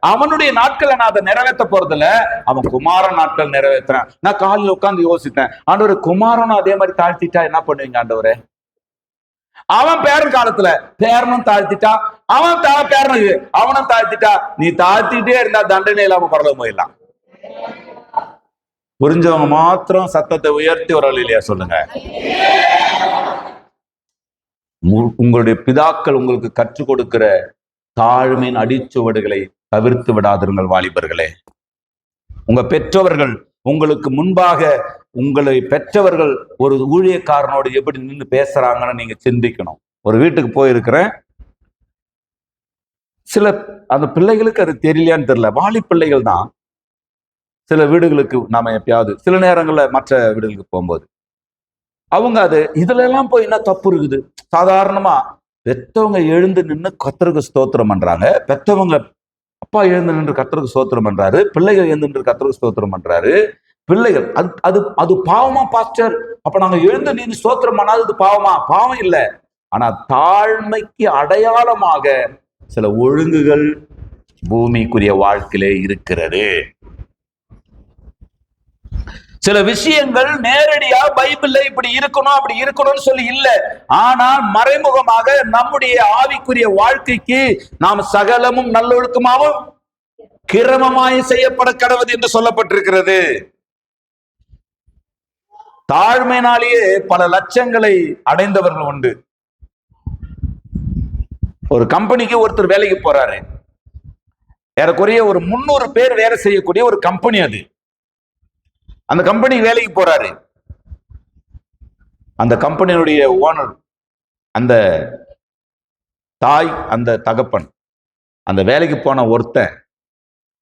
அவனுடைய நாட்களை நான் அதை நிறைவேற்ற போறதில்ல, அவன் குமாரன் நாட்கள் நிறைவேற்றுறேன். நான் காலையில் உட்கார்ந்து யோசித்தேன், ஆண்டவர் குமாரனும் அதே மாதிரி தாழ்த்திட்டா என்ன பண்ணுவீங்க ஆண்டவரே? அவன் பேரன் காலத்துல பேரனும் தாழ்த்திட்டா, அவன் பேரனுக்கு அவனும் தாழ்த்திட்டா, நீ தாழ்த்திட்டே இருந்தா தண்டனை இல்லாம பரலோகம் போயிடலாம். புரிஞ்சவங்க மாத்திரம் சத்தத்தை உயர்த்தி வரல இல்லையா சொல்லுங்க. உங்களுடைய பிதாக்கள் உங்களுக்கு கற்றுக் கொடுக்கிற தாழ்மையின் அடிச்சுவடுகளை தவிர்த்து விடாதிருங்கள் வாலிபர்களே. உங்க பெற்றவர்கள் உங்களுக்கு முன்பாக, உங்களை பெற்றவர்கள் ஒரு ஊழியக்காரனோடு எப்படி நின்று பேசுறாங்கன்னு நீங்க சிந்திக்கணும். ஒரு வீட்டுக்கு போயிருக்கிறேன், சில அந்த பிள்ளைகளுக்கு அது தெரியலையான்னு தெரியல, வாலி பிள்ளைகள் தான். சில வீடுகளுக்கு நாம எப்பயாவது சில நேரங்கள்ல மற்ற வீடுகளுக்கு போகும்போது அவங்க அது இதுல எல்லாம் போய் என்ன தப்பு இருக்குது? சாதாரணமா பெற்றவங்க எழுந்து நின்று கர்த்தருக்கு ஸ்தோத்திரம் பண்றாங்க, பெற்றவங்க அப்பா எழுந்து நின்று கர்த்தருக்கு ஸ்தோத்திரம் பண்றாரு, பிள்ளைகள் எழுந்து நின்று கர்த்தருக்கு ஸ்தோத்திரம் பண்றாரு. பிள்ளைகள் அது அது அது பாவமா பாஸ்டர்? அப்ப நாங்க எழுந்து நின்று ஸ்தோத்திரம் பண்ணாதது பாவமா? பாவம் இல்லை. ஆனா தாழ்மைக்கு அடையாளமாக சில ஒழுங்குகள் பூமிக்குரிய வாழ்க்கையிலே இருக்கிறது. சில விஷயங்கள் நேரடியா பைபிள்ல இப்படி இருக்கணும் அப்படி இருக்கணும்னு சொல்லி இல்ல, ஆனால் மறைமுகமாக நம்முடைய ஆவிக்குரிய வாழ்க்கைக்கு நாம் சகலமும் நல்லொழுக்கமாகவும் கிரமமாய் செய்யப்பட கடவுது என்று சொல்லப்பட்டிருக்கிறது. தாழ்மையினாலேயே பல லட்சங்களை அடைந்தவர்கள் உண்டு. ஒரு கம்பெனிக்கு ஒருத்தர் வேலைக்கு போறாரு, ஏறக்குறைய ஒரு 300 பேர் வேலை செய்யக்கூடிய ஒரு கம்பெனி அது. அந்த கம்பெனி வேலைக்கு போறாரு. அந்த கம்பெனியுடைய ஓனர், அந்த தாய், அந்த தகப்பன், அந்த வேலைக்கு போன ஒருத்தன்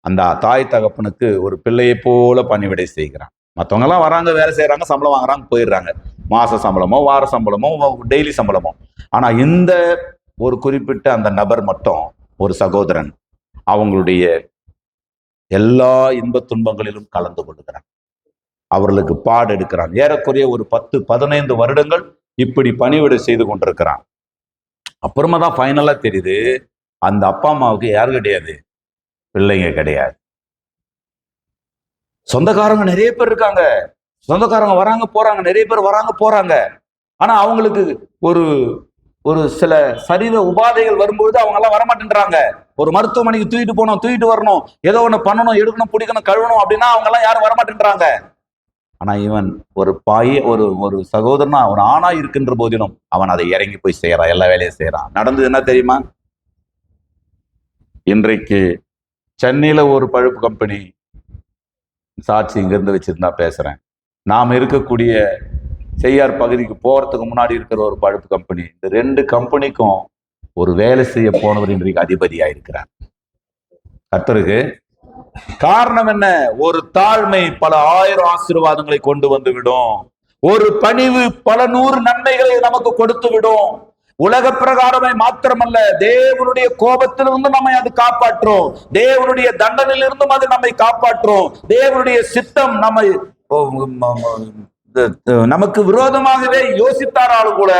அந்த தாய் தகப்பனுக்கு ஒரு பிள்ளையை போல பணிவிடை செய்கிறான். மற்றவங்க எல்லாம் வராங்க, வேலை செய்யறாங்க, சம்பளம் வாங்குறாங்க, போயிடுறாங்க. மாச சம்பளமோ வார சம்பளமோ டெய்லி சம்பளமோ. ஆனா இந்த ஒரு குறிப்பிட்ட அந்த நபர் மட்டும், ஒரு சகோதரன், அவங்களுடைய எல்லா இன்ப துன்பங்களிலும் கலந்து கொள்கிறான், அவர்களுக்கு பாடு எடுக்கிறான். ஏறக்குறைய ஒரு 10-15 வருடங்கள் இப்படி பணிவிடை செய்து கொண்டிருக்கிறான். அப்புறமா தான் ஃபைனலா தெரியுது, அந்த அப்பா அம்மாவுக்கு யார் கிடையாது, பிள்ளைங்க கிடையாது. சொந்தக்காரங்க நிறைய பேர் இருக்காங்க, சொந்தக்காரங்க வராங்க போறாங்க, நிறைய பேர் வராங்க போறாங்க. ஆனா அவங்களுக்கு ஒரு ஒரு சில சரீர உபாதைகள் வரும்போது அவங்க எல்லாம் வரமாட்டேன்றாங்க. ஒரு மருத்துவமனைக்கு தூக்கிட்டு போகணும், தூக்கிட்டு வரணும், ஏதோ ஒண்ணு பண்ணணும், எடுக்கணும், பிடிக்கணும், கழுவணும் அப்படின்னா அவங்க எல்லாம் யாரும் வரமாட்டேன்றாங்க. ஆனா இவன் ஒரு ஒரு சகோதரனா, ஒரு ஆணா இருக்கின்ற போதிலும் அவன் அதை இறங்கி போய் செய்யறான், எல்லா வேலையும் செய்யறான். நடந்தது என்ன தெரியுமா? இன்றைக்கு சென்னையில ஒரு பழுப்பு கம்பெனி, சாட்சி இங்கிருந்து வச்சிருந்தா பேசுறேன், நாம் இருக்கக்கூடிய செய்யார் பகுதிக்கு போறதுக்கு முன்னாடி இருக்கிற ஒரு பழுப்பு கம்பெனி. இந்த 2 கம்பெனிக்கும் ஒரு வேலை செய்ய போனவர் இன்றைக்கு அதிபதியா இருக்கிறார். கர்த்தருக்கு காரணம் என்ன? ஒரு தாழ்மை பல 1000 ஆசீர்வாதங்களை கொண்டு வந்து விடும். ஒரு பணிவு பல 100 நன்மைகளை நமக்கு கொடுத்து விடும். உலக பிரகாரமே மாத்திரமல்ல, தேவனுடைய கோபத்திலிருந்து நம்மை அது காப்பாற்றும், தேவனுடைய தண்டனையிலிருந்தும் அது நம்மை காப்பாற்றும். தேவனுடைய சித்தம் நமக்கு விரோதமாகவே யோசித்தாராலும் கூட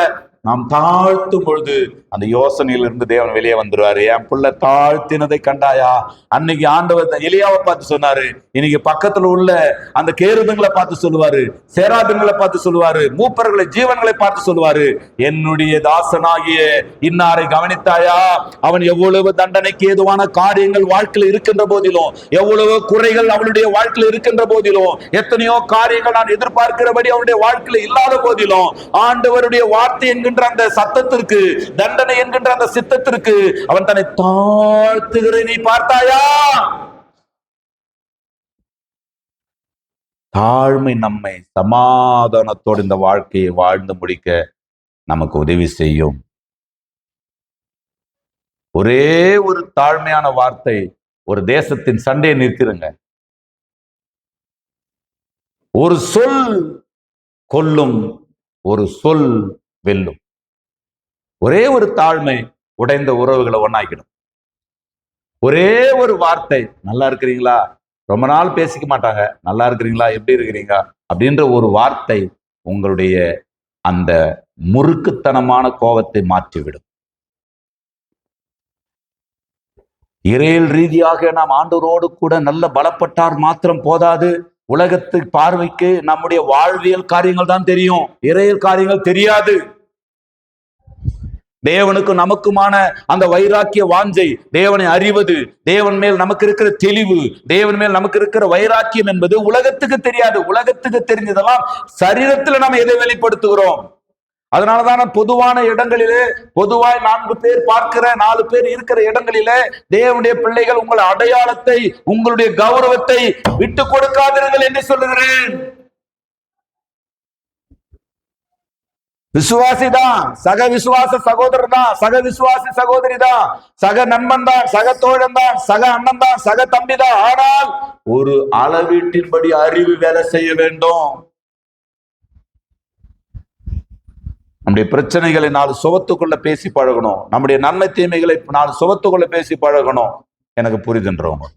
நாம் தாழ்த்தும் பொழுது அந்த யோசனையிலிருந்து தேவன் வெளியே வந்துருவாரு. என் புள்ள தாழ்த்தினதை கண்டாயா? அன்னைக்கு ஆண்டவர் எலியாவை பார்த்து சொன்னாரு, இன்னைக்கு பக்கத்துல உள்ள அந்த கேருதுங்களை பார்த்து சொல்லுவாரு, சேராதுங்களை பார்த்து சொல்லுவாரு, மூப்பர்களை ஜீவன்களை பார்த்து சொல்லுவாரு, என்னுடைய தாசனாகிய இன்னாரை கவனித்தாயா? அவன் எவ்வளவு தண்டனைக்கு ஏதுவான காரியங்கள் வாழ்க்கையில் இருக்கின்ற போதிலும், எவ்வளவு குறைகள் அவளுடைய வாழ்க்கையில் இருக்கின்ற போதிலும், எத்தனையோ காரியங்கள் நான் எதிர்பார்க்கிறபடி அவனுடைய வாழ்க்கையில் இல்லாத போதிலும், ஆண்டவருடைய வார்த்தை என்கின்ற அந்த சத்தத்திற்கு, தண்டனை என்கின்ற அந்த சித்தத்திற்கு அவன் தன்னை தாழ்த்துகிற நீ பார்த்தாயா? தாழ்மை நம்மை சமாதானத்தோடு இந்த வாழ்க்கையை வாழ்ந்து முடிக்க நமக்கு உதவி செய்யும். ஒரே ஒரு தாழ்மையான வார்த்தை ஒரு தேசத்தின் சண்டையை நிற்கிறங்க. ஒரு சொல் கொல்லும், ஒரு சொல் வெல்லும். ஒரே ஒரு தாழ்மை உடைந்த உறவுகளை ஒன்னாக்கிடும். ஒரே ஒரு வார்த்தை, நல்லா இருக்கிறீங்களா, ரொம்ப நாள் பேசிக்க மாட்டாங்க, நல்லா இருக்கிறீங்களா, எப்படி இருக்கிறீங்க அப்படின்ற ஒரு வார்த்தை உங்களுடைய அந்த முறுக்குத்தனமான கோபத்தை மாற்றிவிடும். இறையல் ரீதியாக நாம் ஆண்டவரோடு கூட நல்ல பலப்பட்டார் மாத்திரம் போதாது. உலகத்து பார்வைக்கு நம்முடைய வாழ்வியல் காரியங்கள் தான் தெரியும், இறையல் காரியங்கள் தெரியாது. தேவனுக்கு நமக்குமான அந்த வைராக்கிய வாஞ்சை, தேவனை அறிவது, தேவன் மேல் நமக்கு இருக்கிற தெளிவு, தேவன் மேல் நமக்கு இருக்கிற வைராக்கியம் என்பது உலகத்துக்கு தெரியாது. உலகத்துக்கு தெரிஞ்சதெல்லாம் சரீரத்துல நம்ம எதை வெளிப்படுத்துகிறோம். அதனாலதான் பொதுவான இடங்களிலே, பொதுவாய் 4 பேர் பார்க்கிற 4 பேர் இருக்கிற இடங்களிலே, தேவனுடைய பிள்ளைகள் உங்கள் அடையாளத்தை, உங்களுடைய கௌரவத்தை விட்டு கொடுக்காதீர்கள் என்று சொல்லுகிறேன். விசுவாசி தான், சக விசுவாச சகோதரர் தான், சக விசுவாசி சகோதரி தான், சக நண்பன் தான், சக தோழன் தான், சக அண்ணன் தான், சக தம்பி தான். ஆனால் ஒரு அளவீட்டின்படி அறிவு வேலை செய்ய வேண்டும். நம்முடைய பிரச்சனைகளை 4 சுவத்துக்குள்ள பேசி பழகணும். நம்முடைய நன்மை தீமைகளை 4 சுவத்துக்குள்ள பேசி பழகணும். எனக்கு புரிதுன்றவங்க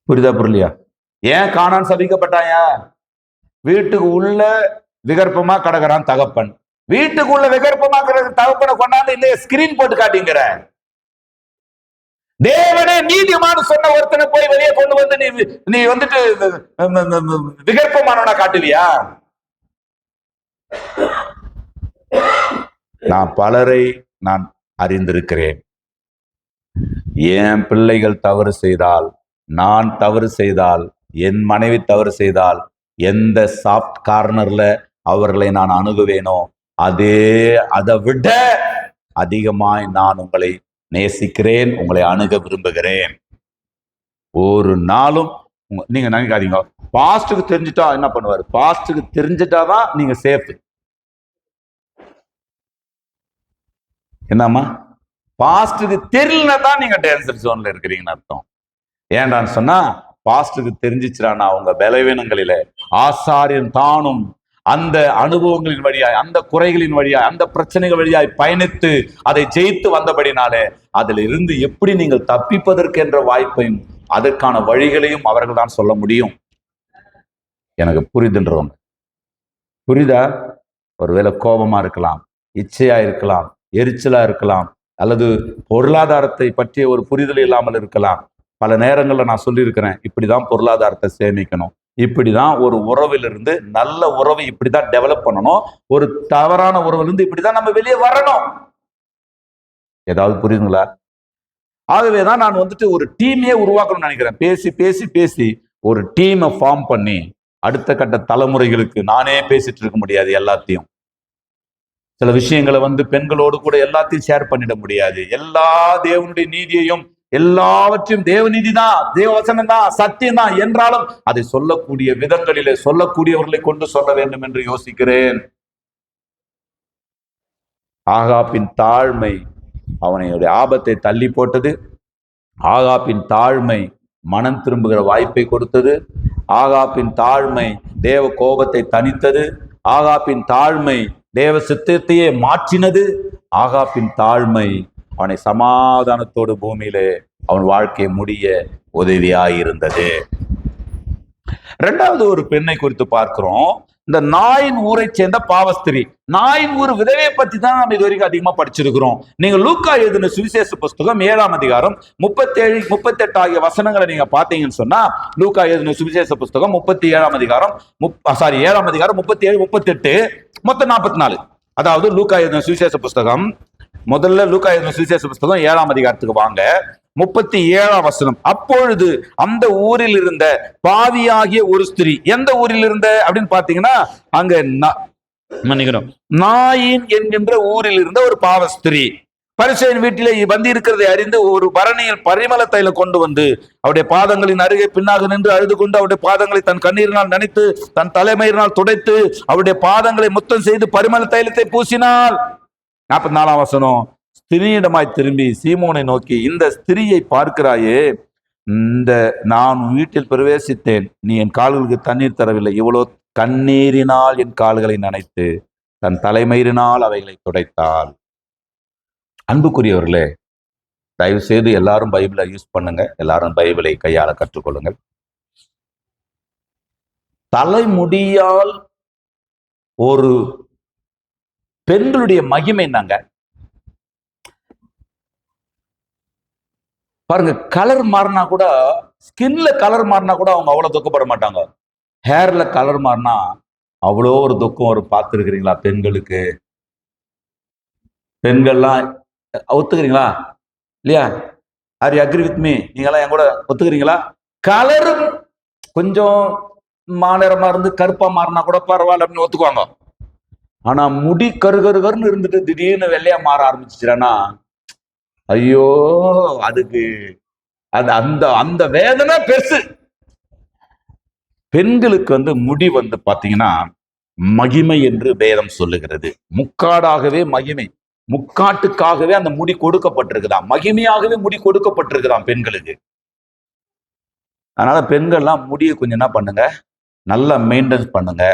புரியுதா? புரியலையா? ஏன் கானான் சபிக்கப்பட்டாயா? வீட்டுக்கு உள்ள விகற்பமா கடக்கிறான் தகப்பன், வீட்டுக்குள்ள விகற்பமா தகப்பனை கொண்டாந்து இல்லையே ஸ்கிரீன் போட்டு காட்டிங்கிற. தேவனே நீதிமான்னு சொன்ன ஒருத்தனை போய் வெளியே கொண்டு வந்து நீ வந்துட்டு விகற்பமானவனா காட்டுவியா? நான் பலரை நான் அறிந்திருக்கிறேன். என் பிள்ளைகள் தவறு செய்தால், நான் தவறு செய்தால், என் மனைவி தவறு செய்தால், எந்த சாஃப்ட் கார்னர்ல அவர்களை நான் அணுகுவேனோ அதை விட அதிகமாய் நான் உங்களை நேசிக்கிறேன், உங்களை அணுக விரும்புகிறேன். ஒரு நாளும் நீங்க நினைக்காதீங்க பாஸ்டுக்கு தெரிஞ்சுட்டா என்ன பண்ணுவாரு, பாஸ்டுக்கு தெரிஞ்சுட்டாதான் நீங்க சேஃப். என்னம்மா, பாஸ்டுக்கு தெரியலன்னா தான் நீங்க டேன்சர் ஜோன்ல இருக்கிறீங்கன்னு அர்த்தம். ஏன்டான்னு சொன்னா, பாஸ்டுக்கு தெரிஞ்சிச்சுறானா அவங்க பலவீனங்களில ஆசாரியன் தானும் அந்த அனுபவங்களின் வழியாய், அந்த குறைகளின் வழியாய், அந்த பிரச்சனைகள் வழியாய் பயணித்து அதை ஜெயித்து வந்தபடினாலே அதில் இருந்து எப்படி நீங்கள் தப்பிப்பதற்கு என்ற வாய்ப்பையும் அதற்கான வழிகளையும் அவர்கள் தான் சொல்ல முடியும். எனக்கு புரிதுன்றவங்க புரியுதா? ஒருவேளை கோபமா இருக்கலாம், இச்சையா இருக்கலாம், எரிச்சலா இருக்கலாம், அல்லது பொருளாதாரத்தை பற்றிய ஒரு புரிதல் இல்லாமல் இருக்கலாம். பல நேரங்களில் நான் சொல்லியிருக்கிறேன், இப்படிதான் பொருளாதாரத்தை சேமிக்கணும், இப்படிதான் ஒரு உறவிலிருந்து நல்ல உறவை இப்படிதான் டெவலப் பண்ணணும், ஒரு தவறான உறவிலிருந்து இப்படிதான் நம்ம வெளியே வரணும். ஏதாவது புரியுதுங்களா? ஆகவேதான் நான் வந்துட்டு ஒரு டீமையே உருவாக்கணும்னு நினைக்கிறேன். பேசி பேசி பேசி ஒரு டீமை ஃபார்ம் பண்ணி அடுத்த கட்ட தலைமுறைகளுக்கு நானே பேசிட்டு இருக்க முடியாது. எல்லாத்தையும் சில விஷயங்களை பெண்களோடு கூட எல்லாத்தையும் ஷேர் பண்ணிட முடியாது. எல்லா தேவனுடைய நீதியையும் எல்லாவற்றையும் தேவநீதி தான், தேவவசனம் தான், சத்தியம் தான் என்றாலும் அதை சொல்லக்கூடிய விதங்களிலே சொல்லக்கூடியவர்களை கொண்டு சொல்ல வேண்டும் என்று யோசிக்கிறேன். ஆகாப்பின் தாழ்மை அவனுடைய ஆபத்தை தள்ளி போட்டது. ஆகாப்பின் தாழ்மை மனம் திரும்புகிற வாய்ப்பை கொடுத்தது. ஆகாப்பின் தாழ்மை தேவ கோபத்தை தணித்தது. ஆகாப்பின் தாழ்மை தேவ சித்தத்தையே மாற்றினது. ஆகாப்பின் தாழ்மை அவனை சமாதானத்தோடு பூமியிலே அவன் வாழ்க்கையை முடிய உதவியாயிருந்தது. இரண்டாவது ஒரு பெண்ணை குறித்து பார்க்கிறோம். இந்த நாயின் ஊரை சேர்ந்த பாவஸ்திரி. நாயின் ஊர் விதவையை பத்தி தான் நம்ம இது வரைக்கும் அதிகமா படிச்சிருக்கிறோம். நீங்க லூக்கா எழுதின சுவிசேஷ புஸ்தகம் 7ஆம் அதிகாரம் 37, 38 ஆகிய வசனங்களை நீங்க பாத்தீங்கன்னு சொன்னா, லூக்கா எழுதின சுவிசேஷ புஸ்தகம் 37ஆம் அதிகாரம் 7ஆம் அதிகாரம் 37, 38, மொத்தம் 44. அதாவது லூக்கா எழுதின சுவிசேஷ புஸ்தகம், முதல்ல லூக்கா எழுதின சுவிசேஷ புஸ்தகம் 7ஆம் அதிகாரத்துக்கு வாங்க. 37ஆம் வசனம். அப்பொழுது அந்த ஊரில் இருந்த பாவியாகிய ஒரு ஸ்திரீ, எந்த ஊரில் இருந்த அப்படின்னு பாத்தீங்கன்னா, அங்க மன்னிக்கணும், நாயின் என்கின்ற ஊரில் இருந்த ஒரு பாவ ஸ்திரீ பரிசேயன் வீட்டிலே வந்து இருக்கிறதை அறிந்து ஒரு பரணியில் பரிமள தைலம் கொண்டு வந்து அவருடைய பாதங்களின் அருகே பின்னாக நின்று அழுது கொண்டு அவருடைய பாதங்களை தன் கண்ணீரினால் நனைத்து தன் தலைமயிரினால் துடைத்து அவருடைய பாதங்களை முத்தம் செய்து பரிமள தைலத்தை பூசினாள். 44ஆம் வசனம். ஸ்திரீயிடமாய் திரும்பி சீமோனை நோக்கி, இந்த ஸ்திரீயை பார்க்கிறாயே, இந்த நான் வீட்டில் பிரவேசித்தேன், நீ என் கால்களுக்கு தண்ணீர் தரவில்லை, இவ்வளோ கண்ணீரினால் என் கால்களை நனைத்து தன் தலைமயிரினால் அவைகளை துடைத்தாள். அன்புக்குரியவர்களே, தயவு செய்து எல்லாரும் பைபிளை யூஸ் பண்ணுங்க, எல்லாரும் பைபிளை கையாள கற்றுக்கொள்ளுங்கள். தலைமுடியால் ஒரு பெண்களுடைய மகிமை என்னங்க பாருங்க. கலர் மாறினா கூட, ஸ்கின்ல கலர் மாறினா கூட அவங்க அவ்வளவு துக்கப்பட மாட்டாங்க. ஹேர்ல கலர் மாறினா அவ்வளோ ஒரு துக்கம் ஒரு பார்த்துருக்கிறீங்களா? பெண்களுக்கு, பெண்கள்லாம் ஒத்துக்கிறீங்களா இல்லையா? Are you agree with me? நீங்களாம் என் கூட ஒத்துக்கிறீங்களா? கலரும் கொஞ்சம் மாநிறமா இருந்து கருப்பா மாறினா கூட பரவாயில்ல அப்படின்னு ஒத்துக்குவாங்க. ஆனா முடி கருகருகருன்னு இருந்துட்டு திடீர்னு வெள்ளையா மாற ஆரம்பிச்சுச்சுன்னா, ஐயோ, அதுக்கு அது அந்த அந்த வேதனை பெருசு. பெண்களுக்கு முடி பாத்தீங்கன்னா மகிமை என்று வேதம் சொல்லுகிறது. முக்காடாகவே மகிமை, முக்காட்டுக்காகவே அந்த முடி கொடுக்கப்பட்டிருக்குதாம், மகிமையாகவே முடி கொடுக்கப்பட்டிருக்குதாம் பெண்களுக்கு. அதனால பெண்கள்லாம் முடியை கொஞ்சம் என்ன பண்ணுங்க, நல்லா மெயின்டைன்ஸ் பண்ணுங்க,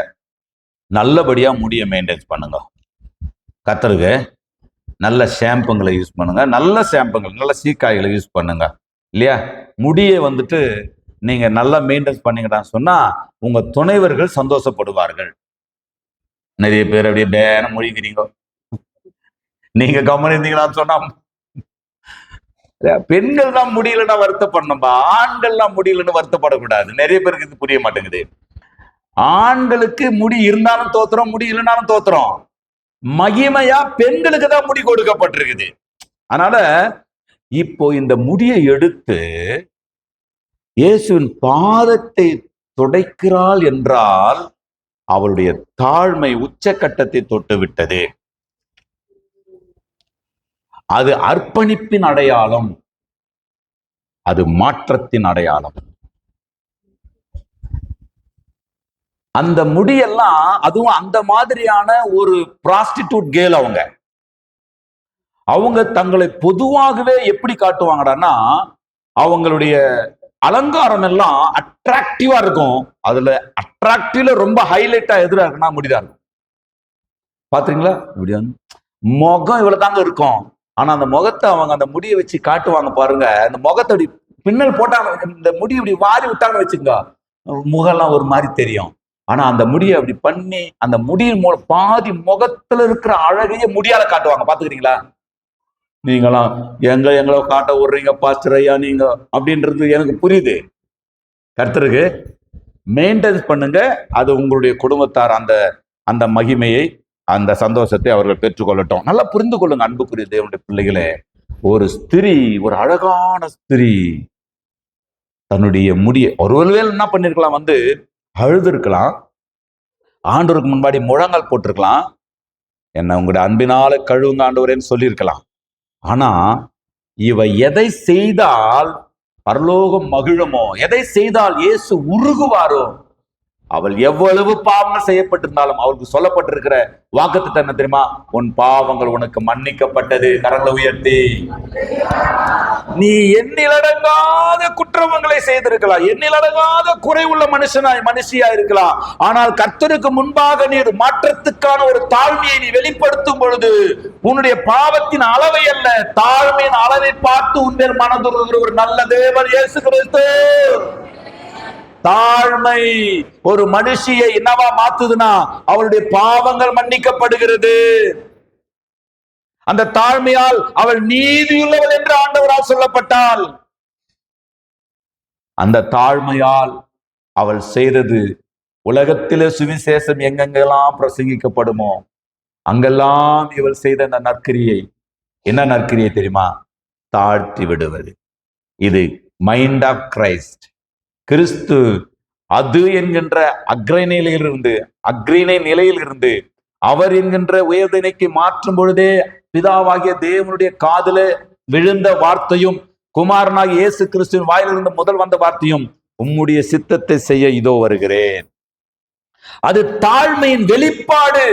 நல்லபடியா முடியை மெயின்டைன்ஸ் பண்ணுங்க. கத்தருக்கு நல்ல ஷாம்புங்களை யூஸ் பண்ணுங்க, நல்ல ஷாம்புங்கள், நல்ல சீக்காய்களை யூஸ் பண்ணுங்க இல்லையா? முடியை நீங்க நல்லா மெயின்டைன்ஸ் பண்ணீங்கன்னு சொன்னா உங்க துணைவர்கள் சந்தோஷப்படுவார்கள். நிறைய பேர் அப்படியே பேன மொழிக்கிறீங்க, நீங்க கவனம் இருந்தீங்களான்னு சொன்னா, பெண்கள் தான் முடியலன்னா வருத்தப்படணும்பா, ஆண்கள்லாம் முடியலன்னு வருத்தப்படக்கூடாது. நிறைய பேருக்கு இது புரிய மாட்டேங்குது. ஆண்களுக்கு முடி இருந்தாலும் தோத்துறோம், முடி இல்லைனாலும் தோத்துறோம். மகிமையா பெண்களுக்கு தான் முடி கொடுக்கப்பட்டிருக்குது. அதனால இப்போ இந்த முடியை எடுத்து இயேசுவின் பாதத்தை துடைக்கிறாள் என்றால் அவளுடைய தாழ்மை உச்சக்கட்டத்தை தொட்டு விட்டது. அது அர்ப்பணிப்பின் அடையாளம், அது மாற்றத்தின் அடையாளம். அந்த முடியெல்லாம், அதுவும் அந்த மாதிரியான ஒரு பிராஸ்டிடியூட் கேர்ள், அவங்க தங்களை பொதுவாகவே எப்படி காட்டுவாங்கடான்னா, அவங்களுடைய அலங்காரம் எல்லாம் அட்ராக்டிவா இருக்கும். அதுல அட்ராக்டிவ்ல ரொம்ப ஹைலைட்டா எதிரா இருக்குன்னா முடிதான் இருக்கும். பாத்தீங்களா? இப்படி முகம் இவ்வளவு தாங்க இருக்கும். ஆனா அந்த முகத்தை அவங்க அந்த முடியை வச்சு காட்டுவாங்க பாருங்க. அந்த முகத்தை அப்படி பின்னல் போட்டாங்க, இந்த முடி இப்படி வாரி விட்டாங்கன்னு வச்சுங்க, முகம்லாம் ஒரு மாதிரி தெரியும். ஆனா அந்த முடியை அப்படி பண்ணி அந்த முடியின் மூலம் பாதி முகத்துல இருக்கிற அழகையே முடியால காட்டுவாங்க. பாத்துக்கிறீங்களா? நீங்களாம் எங்களை காட்ட விடுறீங்க பாஸ்டர் ஐயா நீங்க அப்படின்றது எனக்கு புரியுது. கர்த்தருக்கு மெயின்டைன்ஸ் பண்ணுங்க, அது உங்களுடைய குடும்பத்தார் அந்த அந்த மகிமையை, அந்த சந்தோஷத்தை அவர்கள் பெற்றுக்கொள்ளட்டும். நல்லா புரிந்து கொள்ளுங்க அன்புக்குரிய தேவனுடைய பிள்ளைகளே. ஒரு ஸ்திரீ, ஒரு அழகான ஸ்திரீ தன்னுடைய முடியை ஒருவேளை என்ன பண்ணிருக்கலாம், அழுது இருக்கலாம், ஆண்டவருக்கு முன்னாடி முழங்கால் போட்டிருக்கலாம், என்ன உங்களுடைய அன்பினால கழுவுங்க ஆண்டவரேன்னு சொல்லியிருக்கலாம். ஆனா இவ எதை செய்தால் பரலோகம் மகிழுமோ, எதை செய்தால் இயேசு உருகுவாரோ, அவள் எவ்வளவு பாவங்கள் செய்யப்பட்டிருந்தாலும் அவளுக்கு சொல்லப்பட்டிருக்கிற வாக்குத்தத்தம் என்ன தெரியுமா? உன் பாவங்கள் உனக்கு மன்னிக்கப்பட்டது. கரங்களை உயர்த்தி, நீ எண்ணிலடங்காத குற்றங்களை செய்திருக்கலாம், எண்ணிலடங்காத குறைவுள்ள மனுஷியா இருக்கலாம். ஆனால் கர்த்தருக்கு முன்பாக நீ மாற்றத்துக்கான ஒரு தாழ்மையை நீ வெளிப்படுத்தும் பொழுது உன்னுடைய பாவத்தின் அளவை அல்ல, தாழ்மையின் அளவை பார்த்து உன்மேல் மனதுருகிற ஒரு நல்ல தேவன் இயேசு கிறிஸ்து. தாழ்மை ஒரு மனுஷியை என்னவா மாத்துதுன்னா அவளுடைய பாவங்கள் மன்னிக்கப்படுகிறது. அந்த தாழ்மையால் அவள் நீதியுள்ளவள் என்று ஆண்டவரால் சொல்லப்பட்டாள். அந்த தாழ்மையால் அவள் செய்தது, உலகத்திலே சுவிசேஷம் எங்கெங்கெல்லாம் பிரசங்கிக்கப்படுமோ அங்கெல்லாம் இவள் செய்த அந்த நற்கிரியை, என்ன நற்கிரியை தெரியுமா? தாழ்த்தி விடுவது. இது மைண்ட் ஆஃப் கிரைஸ்ட். கிறிஸ்து அது என்கின்ற அக்ரிணை நிலையிலிருந்து அவர் என்கின்ற உயர்தினைக்கு மாற்றும் பொழுதே பிதாவாகிய தேவனுடைய காதுல விழுந்த வார்த்தையும் குமாரனாகிய இயேசு கிறிஸ்துவின் வாயிலிருந்து முதல் வந்த வார்த்தையும், உம்முடைய சித்தத்தை செய்ய இதோ வருகிறேன். அது தாழ்மையின் வெளிப்பாடு.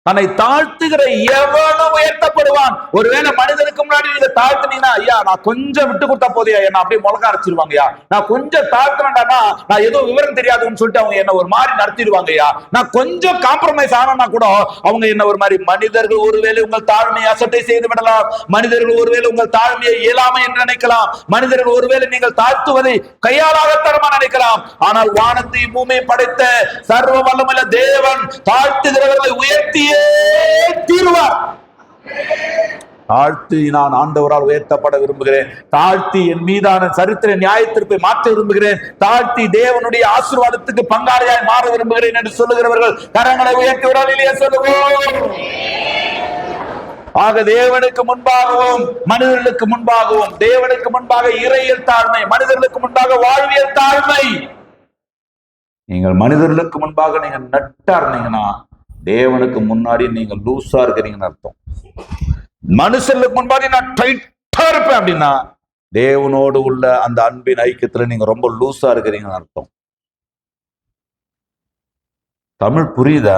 தன்னை தாழ்த்துகிற எவனும் உயர்த்தப்படுவான். ஒருவேளை மனிதனுக்கு முன்னாடி நீங்க தாழ்த்தினீங்கன்னா, ஐயா நான் கொஞ்சம் விட்டு கொடுத்தா போதியா, என்ன அப்படியே முழக்க அரைச்சிருவாங்கய்யா. நான் கொஞ்சம் தாழ்த்தினா நான் ஏதோ விவரம் தெரியாதுன்னு சொல்லிட்டு அவங்க என்ன ஒரு மாதிரி நடத்திடுவாங்கய்யா. நான் கொஞ்சம் காம்ப்ரமைஸ் ஆனா கூட அவங்க என்ன ஒரு மாதிரி. மனிதர்கள் ஒருவேளை உங்கள் தாழ்மையை அசட்டை செய்து விடலாம். மனிதர்கள் ஒருவேளை உங்கள் தாழ்மையை இயலாமை என்று நினைக்கலாம். மனிதர்கள் ஒருவேளை நீங்கள் தாழ்த்துவதை கையாளாகத்தரமா நினைக்கலாம். ஆனால் வானத்தை பூமியை படைத்த சர்வ வல்லமையுள்ள தேவன் தாழ்த்துகிறவர்களை உயர்த்தியே தீர்வார். தாழ்த்தி நான் ஆண்டவரால் உயர்த்தப்பட விரும்புகிறேன். தாழ்த்தி என் மீதான சரித்திர நியாயத்திற்பை மாற்ற விரும்புகிறேன். தாழ்த்தி தேவனுடைய ஆசீர்வாதத்துக்கு பங்காளியாய் மாற விரும்புகிறேன் என்று சொல்லுகிறவர்கள் கரங்களை உயர்த்துவதால் இல்லையே சொல்லுவோம். ஆக தேவனுக்கு முன்பாகவும் மனிதர்களுக்கு முன்பாகவும், தேவனுக்கு முன்பாக இறையியல் தாழ்மை, மனிதர்களுக்கு முன்பாக வாழ்வியல் தாழ்மை. நீங்கள் மனிதர்களுக்கு முன்பாக நீங்க நட்டா இருந்தீங்கன்னா தேவனுக்கு முன்னாடி நீங்க லூசா இருக்கிறீங்கன்னு அர்த்தம். மனுஷனுக்கு முன்னாடி நான் டைட்டா இருப்பேன் அப்படின்னா தேவனோடு உள்ள அந்த அன்பின் ஐக்கியத்துல நீங்க ரொம்ப லூசா இருக்கிறீங்கன்னு அர்த்தம். தமிழ் புரியுதா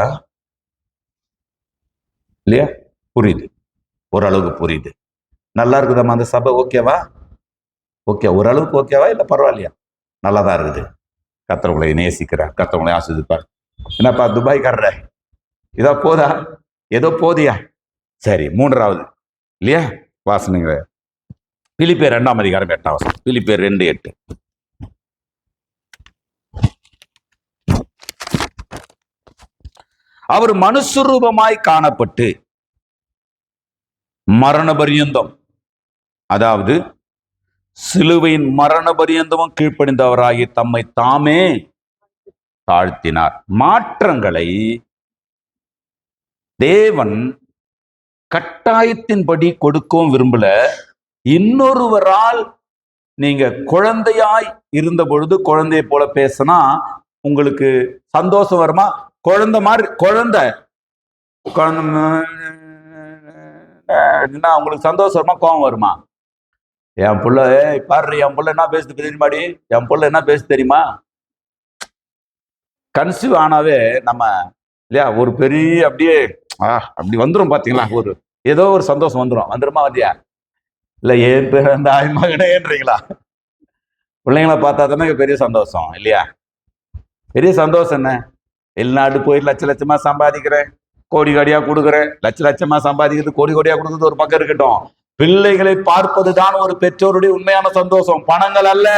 இல்லையா? புரியுது, ஓரளவுக்கு புரியுது. நல்லா இருக்குதாம்மா அந்த சபை? ஓகேவா? ஓகே, ஓரளவுக்கு ஓகேவா இல்ல பரவாயில்லையா? நல்லாதான் இருக்குது. கர்த்தர் நேசிக்கிறார், கர்த்தர் ஆசிர்வதிப்பார். என்னப்பா துபாய்க்காரர, இதோ போதா? ஏதோ போதியா? சரி, மூன்றாவது இல்லையா வாசனைங்கிற பிலிப்பியர் 2ஆம் அதிகாரம் 8ஆம் வசனம். பிலிப்பியர் 2:8. அவர் மனுஷரூபமாய் காணப்பட்டு மரண பரியந்தம், அதாவது சிலுவையின் மரண பரியந்தமும் கீழ்ப்படிந்தவராகி தம்மை தாமே தாழ்த்தினார். மாற்றங்களை தேவன் கட்டாயத்தின்படி கொடுக்கவும் விரும்பல. இன்னொருவரால் நீங்க குழந்தையாய் இருந்த பொழுது குழந்தையை போல பேசினா உங்களுக்கு சந்தோஷம் வருமா? குழந்தை மாதிரி குழந்தை உங்களுக்கு சந்தோஷம் வருமா, கோபம் வருமா? என் புள்ள பாரு, என் புள்ள என்ன பேசுது தெரியுமாடி, என் புள்ள என்ன பேசு தெரியுமா? கன்சீவ் ஆனாவே நம்ம இல்லையா ஒரு பெரிய அப்படியே அப்படி வந்துடும் பாத்தீங்களா, ஒரு ஏதோ ஒரு சந்தோஷம் வந்துருமா வந்தியா? இல்ல ஏன் பிறந்த ஆய்மகனேன்றீங்களா? பிள்ளைங்களை பார்த்தா தானே பெரிய சந்தோஷம் இல்லையா? பெரிய சந்தோஷம் என்ன? வெளிநாடு போய் லட்ச லட்சமா சம்பாதிக்கிறேன், கோடி கோடியா கொடுக்குறேன். லட்ச லட்சமா சம்பாதிக்கிறது, கோடி கோடியா கொடுக்குறது ஒரு பக்கம் இருக்கட்டும். பிள்ளைகளை பார்ப்பதுதான் ஒரு பெற்றோருடைய உண்மையான சந்தோஷம், பணங்கள் அல்ல.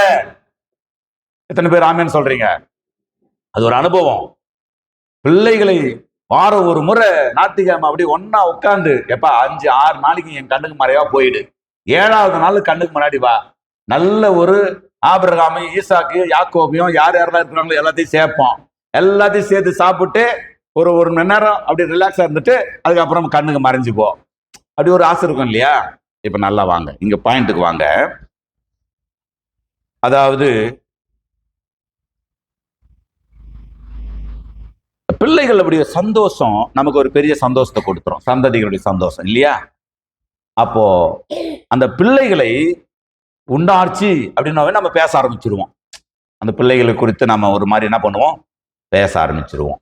எத்தனை பேர் ஆமேன்னு சொல்றீங்க? அது ஒரு அனுபவம். பிள்ளைகளை வாரம் ஒரு முறை ஞாயிற்றுக்கிழமை அப்படி ஒன்னா உட்காந்து, எப்ப 5-6 நாளைக்கு என் கண்ணுக்கு மறைவா போயிடு, 7வது நாள் கண்ணுக்கு முன்னாடி வா, நல்ல ஒரு ஆபிரகாமையும் ஈசாக்கு யாக்கோபையும் யார் யாரெல்லாம் இருக்கிறாங்களோ எல்லாத்தையும் சேர்ப்போம். எல்லாத்தையும் சேர்த்து சாப்பிட்டு ஒரு 1 மணி நேரம் அப்படி ரிலாக்ஸா இருந்துட்டு அதுக்கப்புறம் கண்ணுக்கு மறைஞ்சுப்போம். அப்படி ஒரு ஆசை இருக்கும் இல்லையா? இப்ப நல்லா வாங்க, இங்க பாயிண்ட்டுக்கு வாங்க. அதாவது பிள்ளைகளுடைய சந்தோஷம் நமக்கு ஒரு பெரிய சந்தோஷத்தை கொடுத்துரும், சந்ததிகளுடைய சந்தோஷம் இல்லையா? அப்போ அந்த பிள்ளைகளை உண்டாச்சு அப்படின்னாவே நம்ம பேச ஆரம்பிச்சிருவோம். அந்த பிள்ளைகளை குறித்து நம்ம ஒரு மாதிரி என்ன பண்ணுவோம், பேச ஆரம்பிச்சிருவோம்.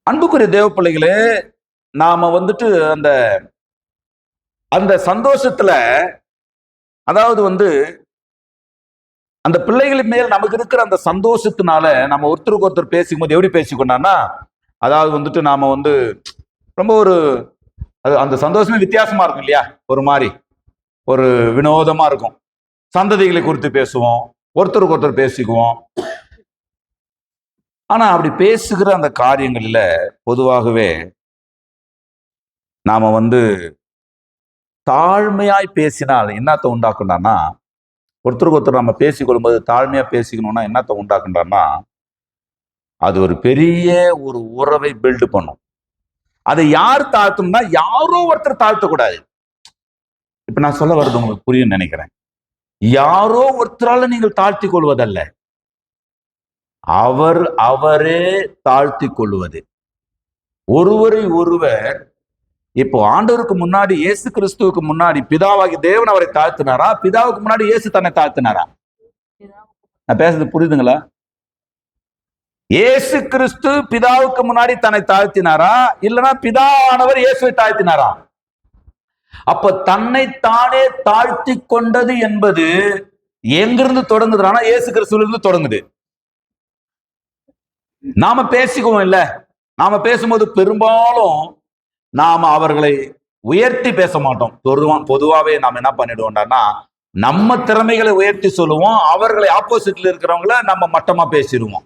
அன்புக்குரிய தேவ பிள்ளைகளே, நாம வந்துட்டு அந்த அந்த சந்தோஷத்துல, அதாவது அந்த பிள்ளைகளின் மேல் நமக்கு இருக்கிற அந்த சந்தோஷத்தினால நம்ம ஒருத்தருக்கு ஒருத்தர் பேசிக்கும்போது எப்படி பேசிக்கொண்டான்னா, அதாவது நாம ரொம்ப ஒரு அந்த சந்தோஷமே வித்தியாசமா இருக்கும் இல்லையா? ஒரு மாதிரி ஒரு வினோதமா இருக்கும். சந்ததிகளை குறித்து பேசுவோம், ஒருத்தருக்கு ஒருத்தர் பேசிக்குவோம். ஆனா அப்படி பேசுகிற அந்த காரியங்களில பொதுவாகவே நாம தாழ்மையாய் பேசினால் என்னத்தை உண்டாக்குண்டான்னா, ஒருத்தருக்கு ஒருத்தர் நம்ம பேசிக்கொள்ளும்போது தாழ்மையா பேசிக்கணும்னா என்னத்தை உண்டாக்குண்டான்னா, அது ஒரு பெரிய ஒரு உறவை பில்டு பண்ணும். அதை யார் தாழ்த்தணும்னா, யாரோ ஒருத்தர் தாழ்த்தக்கூடாது. இப்ப நான் சொல்ல வர்றது உங்களுக்கு புரியும் நினைக்கிறேன். யாரோ ஒருத்தரால நீங்கள் தாழ்த்தி கொள்வதல்ல, அவரே தாழ்த்தி கொள்வது. ஒருவரை ஒருவர், இப்போ ஆண்டவருக்கு முன்னாடி, இயேசு கிறிஸ்துவுக்கு முன்னாடி பிதாவாகி தேவன் அவரை தாழ்த்தினாரா, பிதாவுக்கு முன்னாடி இயேசு தன்னை தாழ்த்தினாரா? நான் பேசுறது புரியுதுங்களா? இயேசு கிறிஸ்து பிதாவுக்கு முன்னாடி தன்னை தாழ்த்தினாரா, இல்லைன்னா பிதாவானவர் இயேசுவை தாழ்த்தினாரா? அப்ப தன்னை தானே தாழ்த்தி கொண்டது என்பது எங்கிருந்து தொடங்குதுன்னா, இயேசு கிறிஸ்துவிலிருந்து தொடங்குது. நாம பேசிக்குவோம் இல்ல, நாம பேசும்போது பெரும்பாலும் நாம அவர்களை உயர்த்தி பேச மாட்டோம். பொதுவாவே நாம என்ன பண்ணிடுவோம்னா, நம்ம திறமைகளை உயர்த்தி சொல்லுவோம், அவர்களை ஆப்போசிட்ல இருக்கிறவங்கள நம்ம மட்டமா பேசிடுவோம்.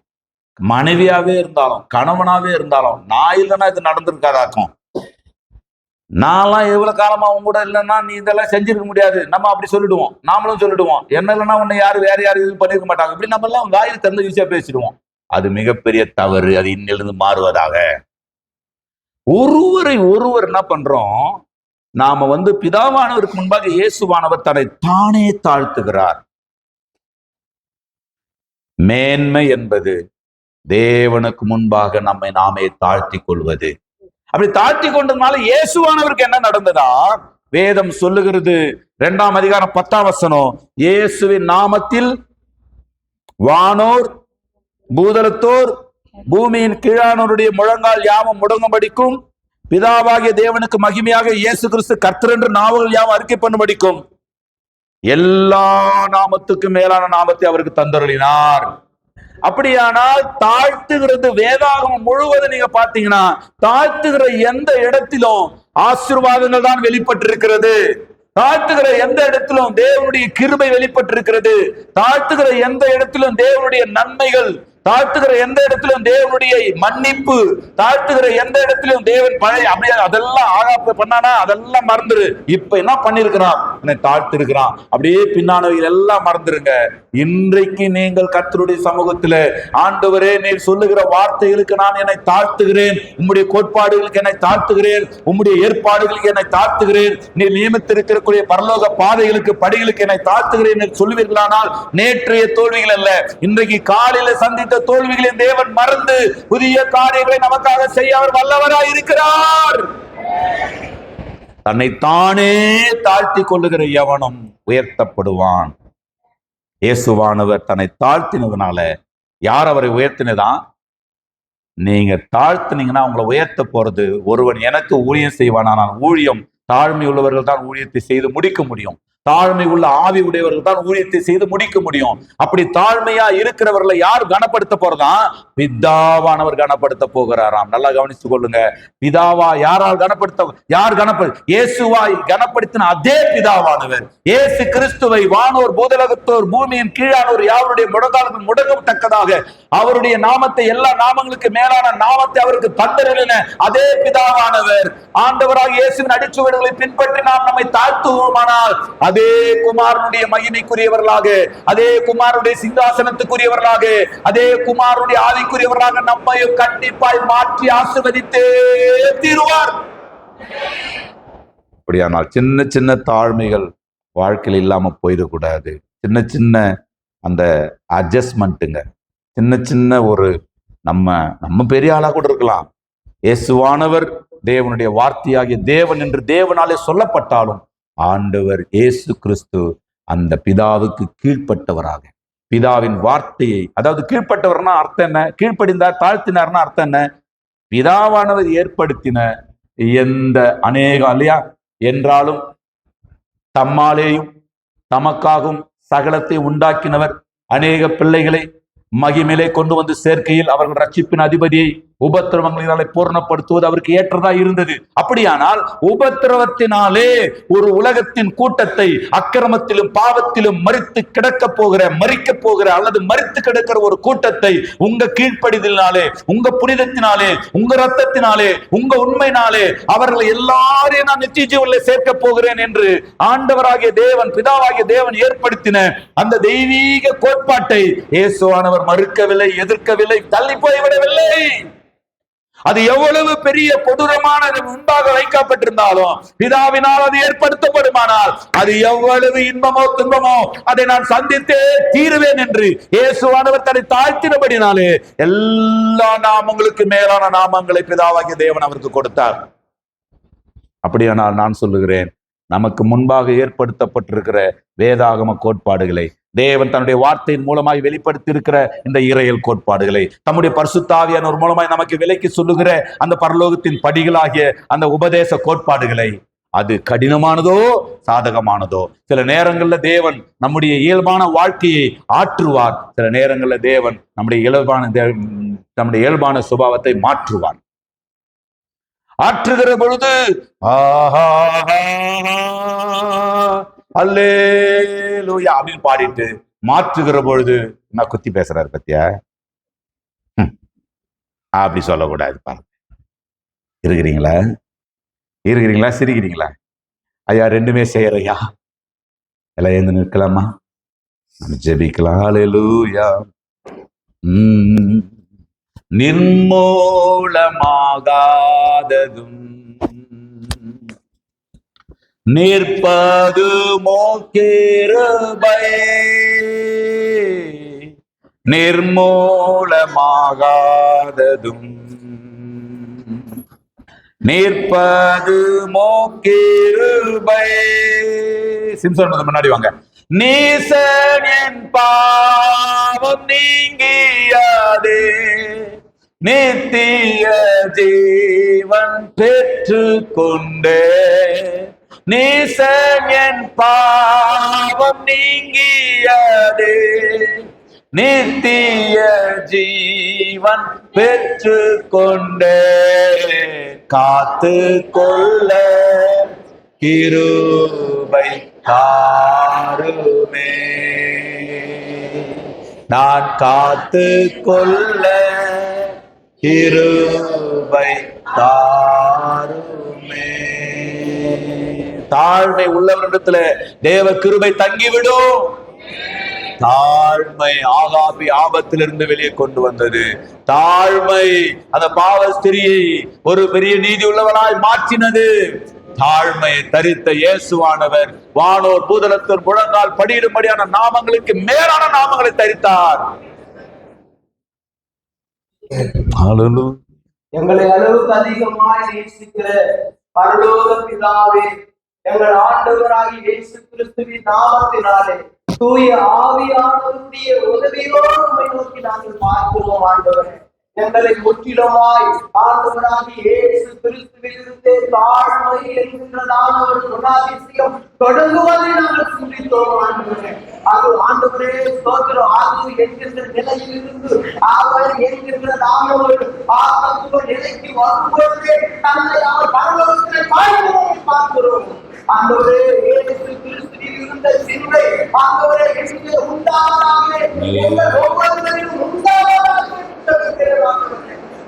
மனைவியாவே இருந்தாலும் கணவனாவே இருந்தாலும், நான் இல்லைன்னா இது நடந்திருக்காதாக்கும், நான்லாம் எவ்வளவு காலமா அவங்க கூட இல்லைன்னா நீ இதெல்லாம் செஞ்சிருக்க முடியாது, நம்ம அப்படி சொல்லிடுவோம். நாமளும் சொல்லிடுவோம், என்ன இல்லைன்னா உன்னை யாரும் வேற யாரும் இது பண்ணிருக்க மாட்டாங்க, இப்படி நம்ம எல்லாம் வாயில் திறந்து ஈஸியா பேசிடுவோம். அது மிகப்பெரிய தவறு. அது இன்னிலிருந்து மாறுவதாக. ஒருவரை ஒருவர் என்ன பண்றோம், நாம பிதாவானவருக்கு முன்பாக இயேசுவானவர் தன்னை தானே தாழ்த்துகிறார். மேன்மை என்பது தேவனுக்கு முன்பாக நம்மை நாமே தாழ்த்தி கொள்வது. அப்படி தாழ்த்தி கொண்டதுனால இயேசுவானவருக்கு என்ன நடந்ததா? வேதம் சொல்லுகிறது, 2ஆம் அதிகாரம் 10ஆம் வசனம், இயேசுவின் நாமத்தில் வானோர் பூதலத்தோர் பூமியின் கீழானோருடைய முழங்கால் யாவும் முடங்கும்படிக்கும், பிதாவாகிய தேவனுக்கு மகிமையாக இயேசு கிறிஸ்து கர்த்தர் என்று நாவுகள் யாவும் அறிக்கை பண்ணும்படிக்கும் எல்லா நாமத்துக்கும் மேலான நாமத்தை அவருக்கு தந்தருளினார். அப்படியானால் தாழ்த்துகிறது வேதாகமம் முழுவதும் நீங்க பாத்தீங்கன்னா, தாழ்த்துகிற எந்த இடத்திலும் ஆசீர்வாதங்கள் தான் வெளிப்பட்டிருக்கிறது. தாழ்த்துகிற எந்த இடத்திலும் தேவனுடைய கிருபை வெளிப்பட்டிருக்கிறது. தாழ்த்துகிற எந்த இடத்திலும் தேவனுடைய நன்மைகள், தாழ்த்துகிற எந்த இடத்திலும் தேவனுடைய மன்னிப்பு, தாழ்த்துகிற எந்த இடத்திலும் தேவன் பழைய அப்படியே அதெல்லாம் ஆகாப்ப பண்ணானா அதெல்லாம் மறந்துரு. இப்ப என்ன பண்ணிருக்கிறான், என்னை தாழ்த்து இருக்கிறான், அப்படியே பின்னானவைகள் எல்லாம் மறந்துருங்க. இன்றைக்கு நீங்கள் கர்த்தருடைய சமூகத்துல, ஆண்டவரே நீர் சொல்லுகிற வார்த்தைகளுக்கு நான் என்னை தாழ்த்துகிறேன், உம்முடைய கோட்பாடுகளுக்கு என்னை தாழ்த்துகிறேன், உம்முடைய ஏற்பாடுகளுக்கு என்னை தாழ்த்துகிறேன், நீர் நியமித்திருக்கக்கூடிய பரலோக பாதைகளுக்கு படிகளுக்கு என்னை தாழ்த்துகிறேன் சொல்லுவீர்களானால், நேற்றைய தோல்விகள் அல்ல, இன்றைக்கு காலையில சந்தித்த தோல்விகளை தேவன் மறந்து புதிய காரியங்களை நமக்காக செய்ய அவர் வல்லவராய் இருக்கிறார். தன்னைத்தானே தாழ்த்தி கொள்ளுகிற எவனும் உயர்த்தப்படுவான். இயேசுவானவர் தன்னை தாழ்த்தினதுனால யார் அவரை உயர்த்தினதான்? நீங்க தாழ்த்தினீங்கன்னா உங்களை உயர்த்த போறது ஒருவன் எனக்கு ஊழியம் செய்வானானால், ஊழியம் தாழ்மை உள்ளவர்கள் தான் ஊழியத்தை செய்து முடிக்க முடியும். தாழ்மை உள்ள ஆவி உடையவர்கள் தான் ஊழியத்தை செய்து முடிக்க முடியும். அப்படி தாழ்மையா இருக்கிறவர்களை யார் கனப்படுத்த போறதா? பிதாவானவர் கனப்படுத்த போகிறாராம். நல்லா கவனித்துக் கொள்ளுங்க. பிதாவா யாரால் இயேசுவாய் கனப்படுத்தின அதே பிதாவானவர் இயேசு கிறிஸ்துவை வானோர் பூதலகத்தோர் பூமியின் கீழானோர் யாருடைய முழங்கால்கள் முடங்கத்தக்கதாக அவருடைய நாமத்தை, எல்லா நாமங்களுக்கு மேலான நாமத்தை அவருக்கு தந்தருளின அதே பிதாவானவர் ஆண்டவராக இயேசுவின் அடிச்சுவடுகளை பின்பற்றி நாம் நம்மை தாழ்த்துவோமானால், அதே குமாரனுடைய மகிமைக்குரியவர்களாக, அதே குமாரனுடைய சிங்காசனத்துக்குரியவர்களாக, அதே குமாரனுடைய ஆவிக்குரியவர்களாக நம்மையும் கண்டிப்பாய் மாற்றி ஆசீர்வதித்தே தீருவார். அப்படியானால் சின்ன சின்ன தாழ்மைகள் வாழ்க்கையில் இல்லாம போயிடக்கூடாது. சின்ன சின்ன அந்த அட்ஜஸ்ட்மெண்ட்டுங்க, சின்ன சின்ன ஒரு நம்ம பெரிய ஆளா கூட இருக்கலாம். இயேசுவானவர் தேவனுடைய வார்த்தையாகிய தேவன் என்று தேவனாலே சொல்லப்பட்டாலும், ஆண்டவர் இயேசு கிறிஸ்து அந்த பிதாவுக்கு கீழ்ப்பட்டவராக, பிதாவின் வார்த்தையை, அதாவது கீழ்ப்பட்டவர்னா அர்த்தம் என்ன? கீழ்ப்படிந்தார், தாழ்த்தினார்னா அர்த்தம் என்ன? பிதாவானவர் ஏற்படுத்தின எந்த அநேகம் இல்லையா என்றாலும் தம்மாலேயும் தமக்காகவும் சகலத்தை உண்டாக்கினவர் அநேக பிள்ளைகளை மகிமையிலே கொண்டு வந்து சேர்க்கையில் அவர்கள் ரட்சிப்பின் அதிபதியை உபத்திரவங்களினாலே பூர்ணப்படுத்துவது அவருக்கு ஏற்றதா இருந்தது. அப்படியானால் உபத்திரவத்தினாலே ஒரு உலகத்தின் கூட்டத்தை அக்கிரமத்திலும் பாவத்திலும் மறிக்க போகிற அல்லது மறித்து கிடக்கிற ஒரு கூட்டத்தை உங்க கீழ்ப்படிதலினாலே, உங்க புனிதத்தினாலே, உங்க ரத்தத்தினாலே, உங்க உண்மையினாலே அவர்களை எல்லாரையும் நான் நித்திய ஜீவனிலே சேர்க்க போகிறேன் என்று ஆண்டவராகிய தேவன், பிதாவாகிய தேவன் ஏற்படுத்தின அந்த தெய்வீக கோட்பாட்டை இயேசுவானவர் மறுக்கவில்லை, எதிர்க்கவில்லை, தள்ளி போய்விடவில்லை. அது எவ்வளவு பெரிய கொடூரமான முன்பாக வைக்கப்பட்டிருந்தாலும் பிதாவினால் அது ஏற்படுத்தப்படுமானால் அது எவ்வளவு இன்பமோ துன்பமோ அதை நான் சந்தித்தே தீருவேன் என்று இயேசுவானவர் தன்னை தாழ்த்தினபடினாலே எல்லா நாமங்களுக்கு மேலான நாமங்களை பிதாவாகிய தேவன் அவருக்கு கொடுத்தார். அப்படியானால் நான் சொல்லுகிறேன், நமக்கு முன்பாக ஏற்படுத்தப்பட்டிருக்கிற வேதாகம கோட்பாடுகளை தேவன் தன்னுடைய வார்த்தையின் மூலமாய் வெளிப்படுத்தி இருக்கிற இந்த இறையல் கோட்பாடுகளை தம்முடைய பரிசுத்த ஆவியானவர் மூலமாய் நமக்கு விலைக்கு சொல்லுகிற அந்த பரலோகத்தின் படிகளாகிய அந்த உபதேச கோட்பாடுகளை, அது கடினமானதோ சாதகமானதோ, சில நேரங்கள்ல தேவன் நம்முடைய இயல்பான வாழ்க்கையை ஆற்றுவார், சில நேரங்கள்ல தேவன் நம்முடைய இயல்பான சுபாவத்தை மாற்றுவார். ஆற்றுகிற பொழுது அல்லேலூயா அப்படின்னு பாடிட்டு, மாற்றுகிற பொழுது நான் குத்தி பேசுறாரு பத்தியா, அப்படி சொல்லக்கூடாது. பாருங்க, இருக்கிறீங்களா சிரிக்கிறீங்களா? ஐயா ரெண்டுமே செய்யறையா? எல்லாம் எழுந்து நிற்கலாமா? ஜெபிக்கலாம். அல்லேலூயா. நிர்மூலமாகாததும் நிற்பதுமோ கிருபை, நிர்மூலமாகாததும் நிற்பதுமோ கிருபை. சிம்சன் முன்னாடி வாங்க. நீசன் என் பாவம் நீங்கியதே, நித்திய ஜீவன் பெற்று கொண்டே. நீசன் என் பாவம் நீங்கியதே, நித்திய ஜீவன் பெற்று கொண்டே. காத்து கொள்ள கிருபை தாருமே, நான் காத்து கொள்ள கிருபை தாருமே. தாழ்மை உள்ளவரிடத்துல தேவ கிருபை தங்கிவிடும். தாழ்மை ஆகாபி ஆபத்திலிருந்து வெளியே கொண்டு வந்தது. தாழ்மை அந்த பாவ ஸ்திரியை ஒரு பெரிய நீதி உள்ளவனாய் மாற்றினது. தாழ்மையை தரித்த இயேசுவானவர் வானோர் பூதலத்தோர் முழங்கால் படியிடும்படியான நாமங்களுக்கு மேலான நாமங்களை தரித்தார். எங்களை அளவுக்கு அதிகமாய் நேசிக்கிற பரலோக பிதாவே, எங்கள் ஆண்டவராகிய இயேசு கிறிஸ்துவின் நாமத்தினாலே தூய ஆவியானவருடைய உதவியோடு உம்மை நோக்கி நாங்கள் பார்க்கிறோம். ஆண்டவரே, எங்களை முற்றிலுமாய் ஆண்டவராகிய இயேசு கிறிஸ்துவிலிருந்தே தாழ்மை என்கின்றதான ஒரு குணாதிசயம் தொடங்குவதை நாங்கள் சிந்தித்தோம். ஆண்டவரே, அது ஆண்டவரே ஸ்தோத்திரம், அது என்கின்ற நிலையிலிருந்து அவர் என்கின்றதான ஒரு ஆத்ம நிலைக்கு வரும்போதே தன்னை அவர் பரலோகத்திலே பார்க்கிறோம். ஆண்டவரே, இயேசு கிறிஸ்துவில் இருந்த சிந்தை ஆண்டவரே எங்கே உண்டாவதாக, எங்கள் ஒவ்வொருவரிலும் உண்டாவதாக.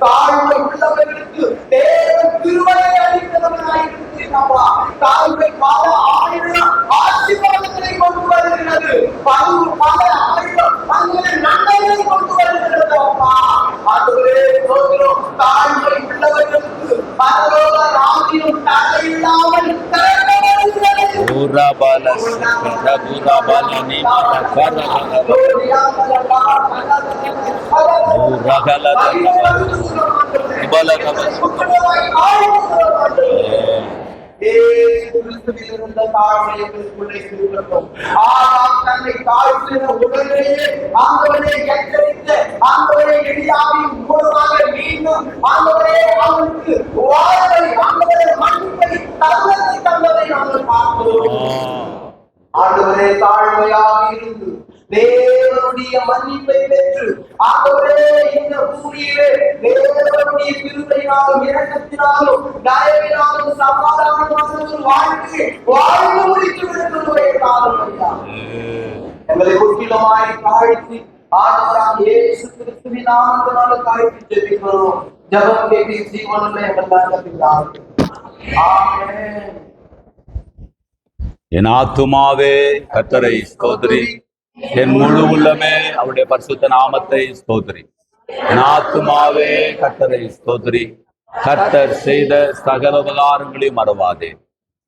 தாழ்மை உள்ளவர்களுக்கு தேவன் கிருபையை அளிக்கிறவராயிருக்கிறீர்களா? தாழ்மை பல ஆயிரம் ஆசீர்வாதங்களை கொண்டு வருகிறது, பல ஆயிரம் நன்மைகளை கொண்டு வருகிறது. அப்பா ஆண்டவரே ஸ்தோத்திரம், தாழ்மை உள்ளவர்களுக்கு பரலோக ராஜ்யம் தடையில்லாமல் கிறிஸ்துவிலிருந்த தாழ்மையை தன்னை தாழ்த்தின உடனேயே ஆண்டவரை எச்சரித்து ஆண்டவரை எளியாவின் மூலமாக மீண்டும் ஆண்டவரே அவனுக்கு வாழ்வை ஆண்டவரை மன்னிப்பை தருவதை நாங்கள் பார்க்கிறோம். ஆண்டவரே தாழ்மையாக இருந்து தேவனுடைய மன்னிப்பை பெற்று ஆண்டவரே இந்த பூமியிலே தேவனுடைய கிருபையினாலும் இரக்கத்தினாலும் தயவினாலும் சமாதானமான ஒரு வாழ்க்கை வாழ்ந்து முடித்து விடுவதே காரணம் ஐயா. எங்களை முற்றிலுமாய் தாழ்த்தி ஆண்டவராகிய இயேசு கிறிஸ்துவின் நாமத்தினால தாழ்த்தி ஜெபிக்கிறோம். ஜெபம் கேட்டு ஜீவனுள்ள எங்கள் பிதாவே. ஆமென். என் ஆத்துமாவே கர்த்தரை ஸ்தோத்திரி, என் முழு உள்ளமே அவருடைய பரிசுத்த நாமத்தை ஸ்தோத்திரி. என் ஆத்துமாவே கர்த்தரை ஸ்தோத்திரி, கர்த்தர் செய்த சகல உபகாரங்களையும் மறவாதே.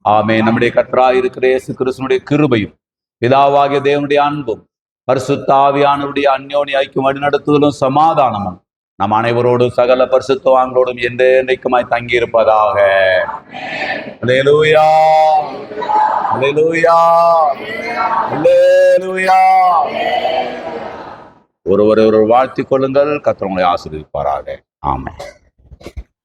ஆமே. நம்முடைய கர்த்தராய் இருக்கிற இயேசு கிறிஸ்துவினுடைய கிருபையும் பிதாவாகிய தேவனுடைய அன்பும் பரிசுத்த ஆவியானவருடைய அந்யோன்ய ஐக்கியம் வழிநடத்துதலும் சமாதானமும் நம் அனைவரோடும் சகல பரிசுத்தவான்களோடும் என்றைக்குமாய் தங்கி இருப்பதாக. அல்லேலூயா, அல்லேலூயா, அல்லேலூயா. ஒருவர் வாழ்த்திக் கொள்ளுங்கள். கர்த்தர் உங்களை ஆசீர்வதிப்பாராக. ஆமென்.